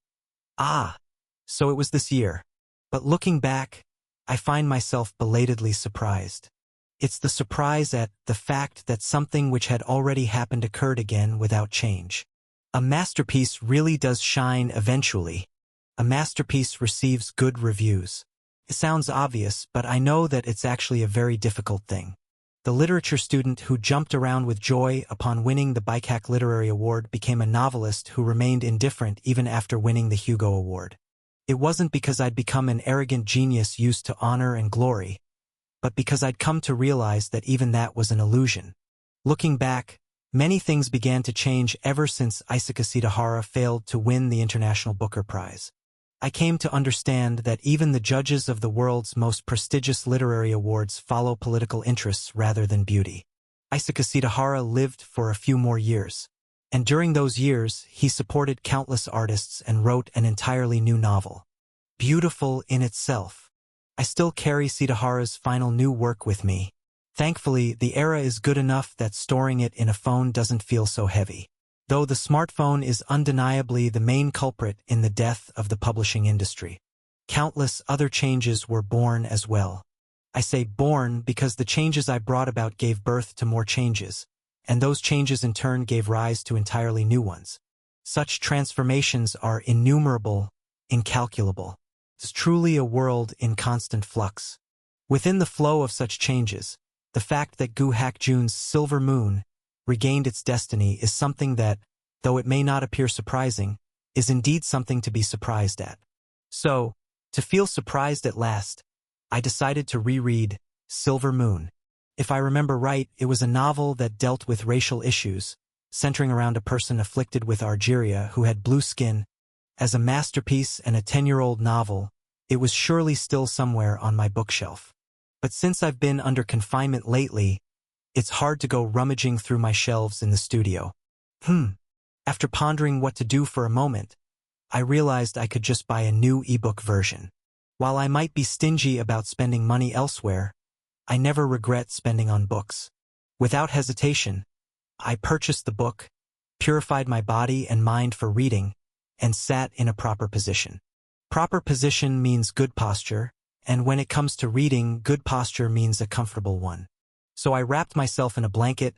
so it was this year. But looking back, I find myself belatedly surprised. It's the surprise at the fact that something which had already happened occurred again without change. A masterpiece really does shine eventually. A masterpiece receives good reviews. It sounds obvious, but I know that it's actually a very difficult thing. The literature student who jumped around with joy upon winning the BICAC Literary Award became a novelist who remained indifferent even after winning the Hugo Award. It wasn't because I'd become an arrogant genius used to honor and glory, but because I'd come to realize that even that was an illusion. Looking back, many things began to change ever since Isaka Shidahara failed to win the International Booker Prize. I came to understand that even the judges of the world's most prestigious literary awards follow political interests rather than beauty. Isaka Shidahara lived for a few more years, and during those years he supported countless artists and wrote an entirely new novel. Beautiful in itself. I still carry Shidahara's final new work with me, Thankfully, the era is good enough that storing it in a phone doesn't feel so heavy. Though the smartphone is undeniably the main culprit in the death of the publishing industry. Countless other changes were born as well. I say born because the changes I brought about gave birth to more changes, and those changes in turn gave rise to entirely new ones. Such transformations are innumerable, incalculable. It's truly a world in constant flux. Within the flow of such changes, the fact that Gu Hakjun's Silver Moon regained its destiny is something that, though it may not appear surprising, is indeed something to be surprised at. So, to feel surprised at last, I decided to reread Silver Moon. If I remember right, it was a novel that dealt with racial issues, centering around a person afflicted with Argyria who had blue skin. As a masterpiece and a 10-year-old novel, it was surely still somewhere on my bookshelf. But since I've been under confinement lately, it's hard to go rummaging through my shelves in the studio. After pondering what to do for a moment, I realized I could just buy a new ebook version. While I might be stingy about spending money elsewhere, I never regret spending on books. Without hesitation, I purchased the book, purified my body and mind for reading, and sat in a proper position. Proper position means good posture, and when it comes to reading, good posture means a comfortable one. So I wrapped myself in a blanket,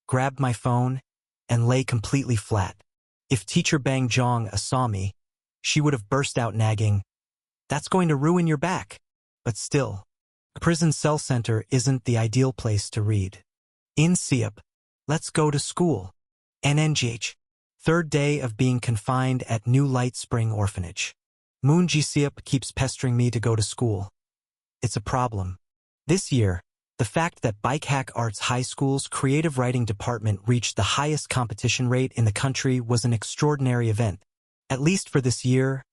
grabbed my phone, and lay completely flat. If teacher Bang Jong saw me, she would have burst out nagging, "That's going to ruin your back." But still, a prison cell center isn't the ideal place to read. In Siap, let's go to school. NNGH. Third day of being confined at New Light Spring Orphanage. Moon Ji Siap keeps pestering me to go to school. It's a problem. This year, the fact that Bike-Hack Arts High School's creative writing department reached the highest competition rate in the country was an extraordinary event. At least for this year,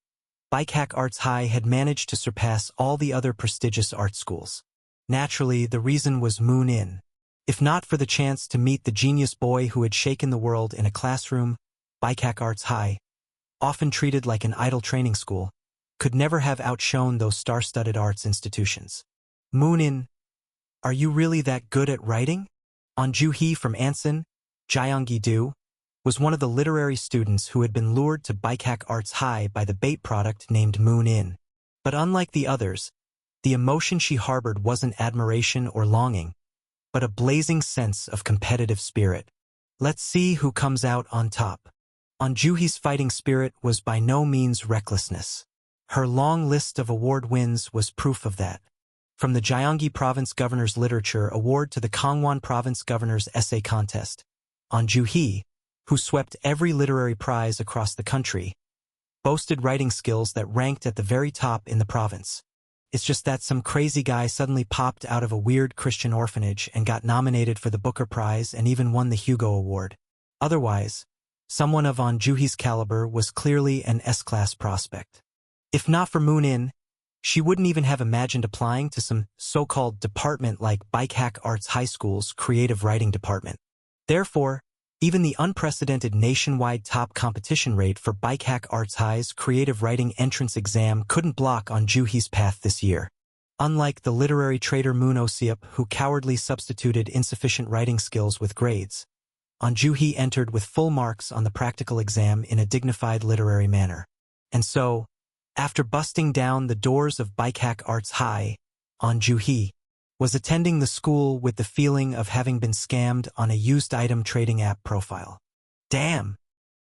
Bike-Hack Arts High had managed to surpass all the other prestigious art schools. Naturally, the reason was Moon In. If not for the chance to meet the genius boy who had shaken the world in a classroom, Bike-Hack Arts High, often treated like an idle training school, could never have outshone those star-studded arts institutions. Moon In, are you really that good at writing? On Ju-hee from Anson, Gyeonggi-do, was one of the literary students who had been lured to Bike-Hack Arts High by the bait product named Moon In. But unlike the others, the emotion she harbored wasn't admiration or longing, but a blazing sense of competitive spirit. Let's see who comes out on top. On Ju-hee's fighting spirit was by no means recklessness. Her long list of award wins was proof of that. From the Gyeonggi Province Governor's Literature Award to the Kangwon Province Governor's Essay Contest, On Ju-hee, who swept every literary prize across the country, boasted writing skills that ranked at the very top in the province. It's just that some crazy guy suddenly popped out of a weird Christian orphanage and got nominated for the Booker Prize and even won the Hugo Award. Otherwise, someone of On Ju-hee's caliber was clearly an S-class prospect. If not for Moon In, she wouldn't even have imagined applying to some so-called department like Bike-Hack Arts High School's creative writing department. Therefore, even the unprecedented nationwide top competition rate for Bike-Hack Arts High's creative writing entrance exam couldn't block On Ju-hee's path this year. Unlike the literary traitor Moon Oh-seop, who cowardly substituted insufficient writing skills with grades, On Ju-hee entered with full marks on the practical exam in a dignified literary manner. And so, after busting down the doors of Bike-Hack Arts High, On Ju-hee was attending the school with the feeling of having been scammed on a used item trading app profile. Damn!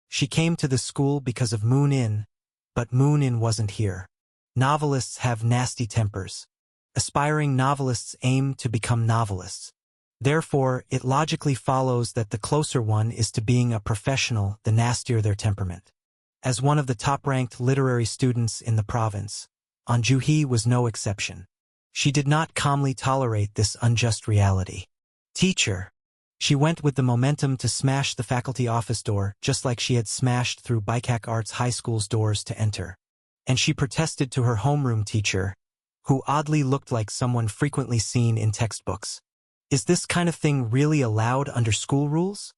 She came to the school because of Moon In, but Moon In wasn't here. Novelists have nasty tempers. Aspiring novelists aim to become novelists. Therefore, it logically follows that the closer one is to being a professional, the nastier their temperament. As one of the top-ranked literary students in the province, On Ju-hee was no exception. She did not calmly tolerate this unjust reality. Teacher. She went with the momentum to smash the faculty office door, just like she had smashed through Bike-Hack Arts High School's doors to enter. And she protested to her homeroom teacher, who oddly looked like someone frequently seen in textbooks. Is this kind of thing really allowed under school rules?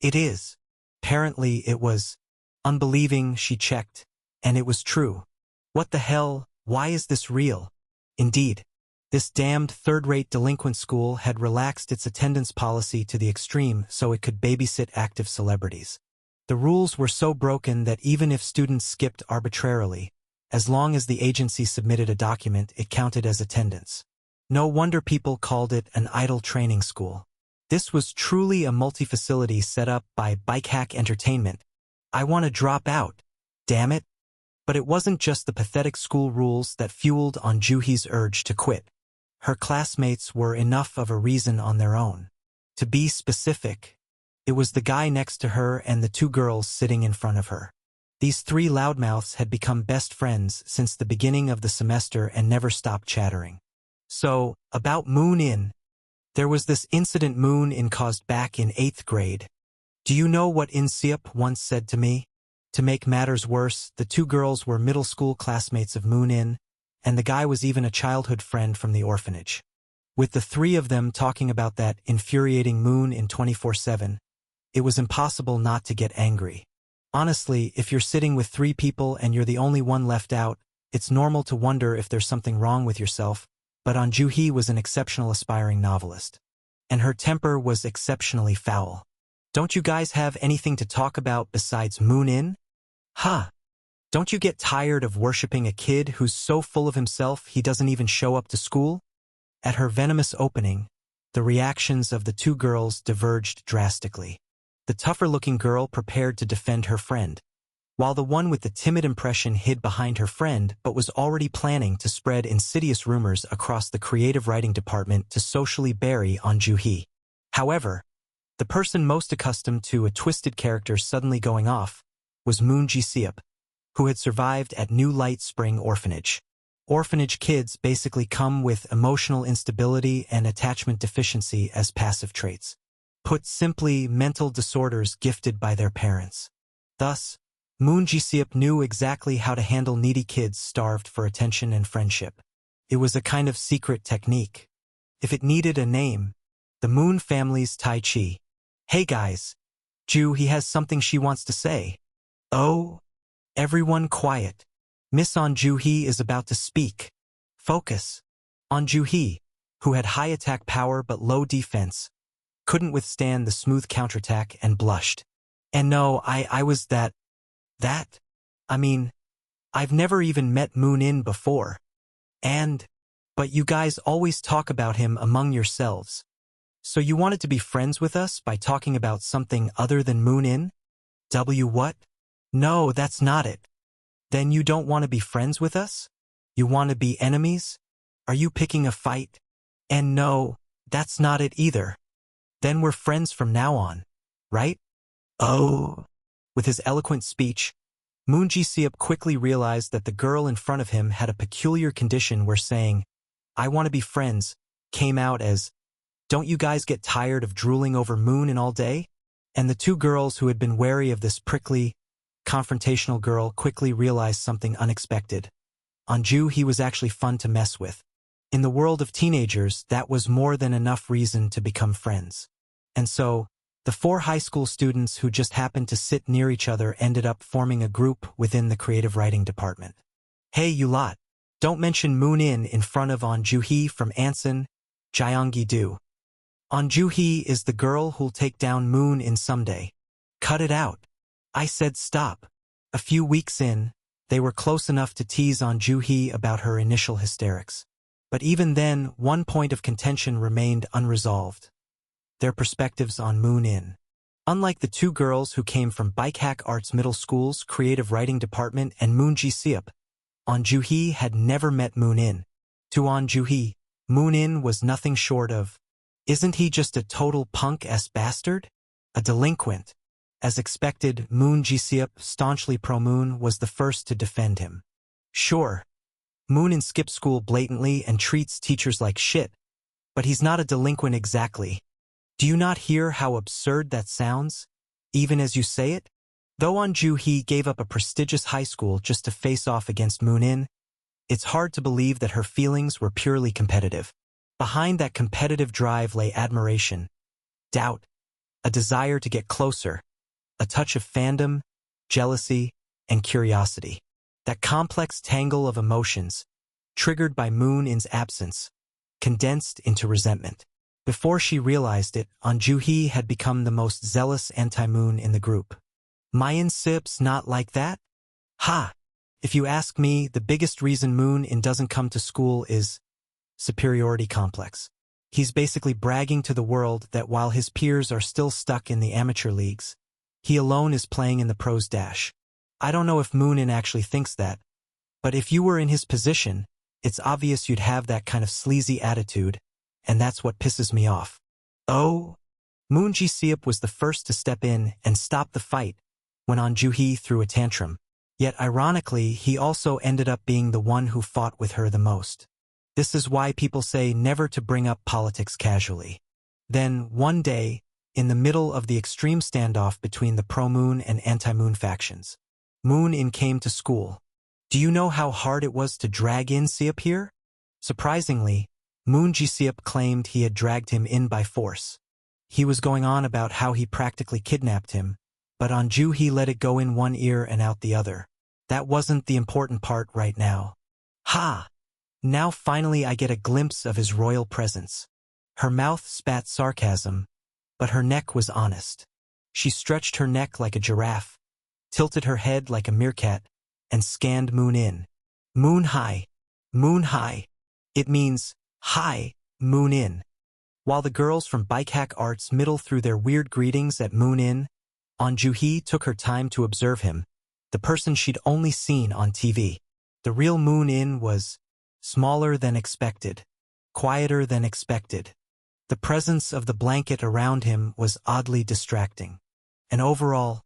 It is. Apparently it was. Unbelieving, she checked, and it was true. What the hell, why is this real? Indeed. This damned third-rate delinquent school had relaxed its attendance policy to the extreme so it could babysit active celebrities. The rules were so broken that even if students skipped arbitrarily, as long as the agency submitted a document, it counted as attendance. No wonder people called it an idol training school. This was truly a multi-facility set up by Bike Hack Entertainment. I want to drop out. Damn it. But it wasn't just the pathetic school rules that fueled on Juhi's urge to quit. Her classmates were enough of a reason on their own. To be specific, it was the guy next to her and the two girls sitting in front of her. These three loudmouths had become best friends since the beginning of the semester and never stopped chattering. So, about Moon-in. There was this incident Moon-in caused back in 8th grade. Do you know what In-seop once said to me? To make matters worse, the two girls were middle school classmates of Moon-in, and the guy was even a childhood friend from the orphanage. With the three of them talking about that infuriating Moon-in 24/7, it was impossible not to get angry. Honestly, if you're sitting with three people and you're the only one left out, it's normal to wonder if there's something wrong with yourself, but An Juhi was an exceptional aspiring novelist. And her temper was exceptionally foul. Don't you guys have anything to talk about besides Moon-in? Huh. Don't you get tired of worshipping a kid who's so full of himself he doesn't even show up to school? At her venomous opening, the reactions of the two girls diverged drastically. The tougher-looking girl prepared to defend her friend, while the one with the timid impression hid behind her friend but was already planning to spread insidious rumors across the creative writing department to socially bury An Juhi. However, the person most accustomed to a twisted character suddenly going off was Moon Ji-seop, who had survived at New Light Spring Orphanage. Orphanage kids basically come with emotional instability and attachment deficiency as passive traits. Put simply, mental disorders gifted by their parents. Thus, Moon Ji-seop knew exactly how to handle needy kids starved for attention and friendship. It was a kind of secret technique. If it needed a name, the Moon family's Tai Chi. Hey guys, he has something she wants to say. Oh, everyone quiet. Miss An Juhi is about to speak. Focus. An Juhi, who had high attack power but low defense, couldn't withstand the smooth counterattack and blushed. And no, I was that. I mean, I've never even met Moon-in before. But you guys always talk about him among yourselves. So you wanted to be friends with us by talking about something other than Moon-in? What? No, that's not it. Then you don't want to be friends with us? You want to be enemies? Are you picking a fight? And no, that's not it either. Then we're friends from now on, right? Oh. With his eloquent speech, Moon Ji-seop quickly realized that the girl in front of him had a peculiar condition where saying, "I want to be friends," came out as, "Don't you guys get tired of drooling over Moon-in all day?" And the two girls who had been wary of this prickly, confrontational girl quickly realized something unexpected. An Juhi was actually fun to mess with. In the world of teenagers, that was more than enough reason to become friends. And so, the four high school students who just happened to sit near each other ended up forming a group within the creative writing department. Hey you lot, don't mention Moon-in in front of An Juhi from Anson, Gyeonggi-do. An Juhi is the girl who'll take down Moon-in someday. Cut it out. I said stop. A few weeks in, they were close enough to tease An Juhi about her initial hysterics. But even then, one point of contention remained unresolved. Their perspectives on Moon-in. Unlike the two girls who came from Bike Hack Arts Middle School's creative writing department and Moon Ji-seop, An Juhi had never met Moon-in. To An Juhi, Moon-in was nothing short of, isn't he just a total punk-ass bastard? A delinquent. As expected, Moon Ji-seop, staunchly pro-Moon, was the first to defend him. Sure, Moon-in skips school blatantly and treats teachers like shit, but he's not a delinquent exactly. Do you not hear how absurd that sounds, even as you say it? Though An Juhi gave up a prestigious high school just to face off against Moon-in, it's hard to believe that her feelings were purely competitive. Behind that competitive drive lay admiration, doubt, a desire to get closer, a touch of fandom, jealousy, and curiosity. That complex tangle of emotions, triggered by Moon-in's absence, condensed into resentment. Before she realized it, An Ju-hee had become the most zealous anti-Moon in the group. Mayan Sip's not like that? Ha! If you ask me, the biggest reason Moon-in doesn't come to school is superiority complex. He's basically bragging to the world that while his peers are still stuck in the amateur leagues, he alone is playing in the pros dash. I don't know if Moon-in actually thinks that, but if you were in his position, it's obvious you'd have that kind of sleazy attitude, and that's what pisses me off. Oh? Moon Ji-seop was the first to step in and stop the fight when An Ju-hee threw a tantrum. Yet ironically, he also ended up being the one who fought with her the most. This is why people say never to bring up politics casually. Then, one day, in the middle of the extreme standoff between the pro-Moon and anti-Moon factions, Moon-in came to school. Do you know how hard it was to drag in Seop here? Surprisingly, Moon Ji-seop claimed he had dragged him in by force. He was going on about how he practically kidnapped him, but An Ju-hee let it go in one ear and out the other. That wasn't the important part right now. Ha! Now finally I get a glimpse of his royal presence. Her mouth spat sarcasm, but her neck was honest. She stretched her neck like a giraffe, tilted her head like a meerkat, and scanned Moon-in. Moon-hi. Moon-hi. It means, hi, Moon-in. While the girls from Bikehack Arts middle through their weird greetings at Moon-in, An Ju-hee took her time to observe him, the person she'd only seen on TV. The real Moon-in was smaller than expected, quieter than expected. The presence of the blanket around him was oddly distracting. And overall,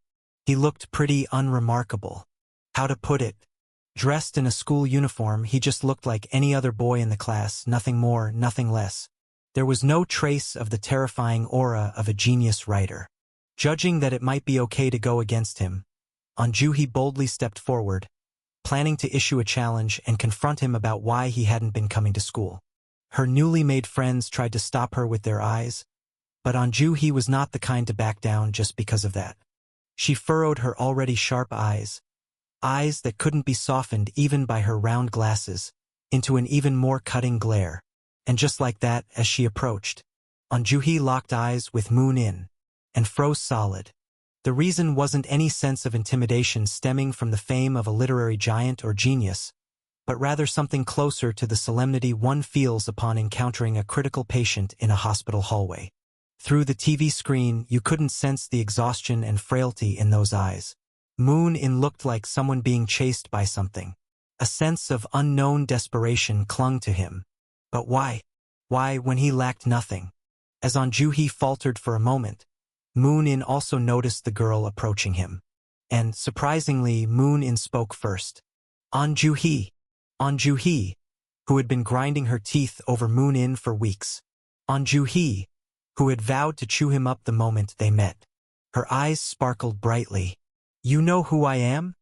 he looked pretty unremarkable. How to put it? Dressed in a school uniform, he just looked like any other boy in the class, nothing more, nothing less. There was no trace of the terrifying aura of a genius writer. Judging that it might be okay to go against him, An Ju-hee boldly stepped forward, planning to issue a challenge and confront him about why he hadn't been coming to school. Her newly made friends tried to stop her with their eyes, but An Ju-hee was not the kind to back down just because of that. She furrowed her already sharp eyes that couldn't be softened even by her round glasses, into an even more cutting glare. And just like that, as she approached, An Ju-hee locked eyes with Moon-in and froze solid. The reason wasn't any sense of intimidation stemming from the fame of a literary giant or genius, but rather something closer to the solemnity one feels upon encountering a critical patient in a hospital hallway. Through the TV screen, you couldn't sense the exhaustion and frailty in those eyes. Moon-in looked like someone being chased by something. A sense of unknown desperation clung to him. But why? Why when he lacked nothing? As An Ju-hee faltered for a moment, Moon-in also noticed the girl approaching him. And, surprisingly, Moon-in spoke first. An Ju-hee. An Ju-hee, who had been grinding her teeth over Moon-in for weeks. An Ju-hee, who had vowed to chew him up the moment they met. Her eyes sparkled brightly. You know who I am?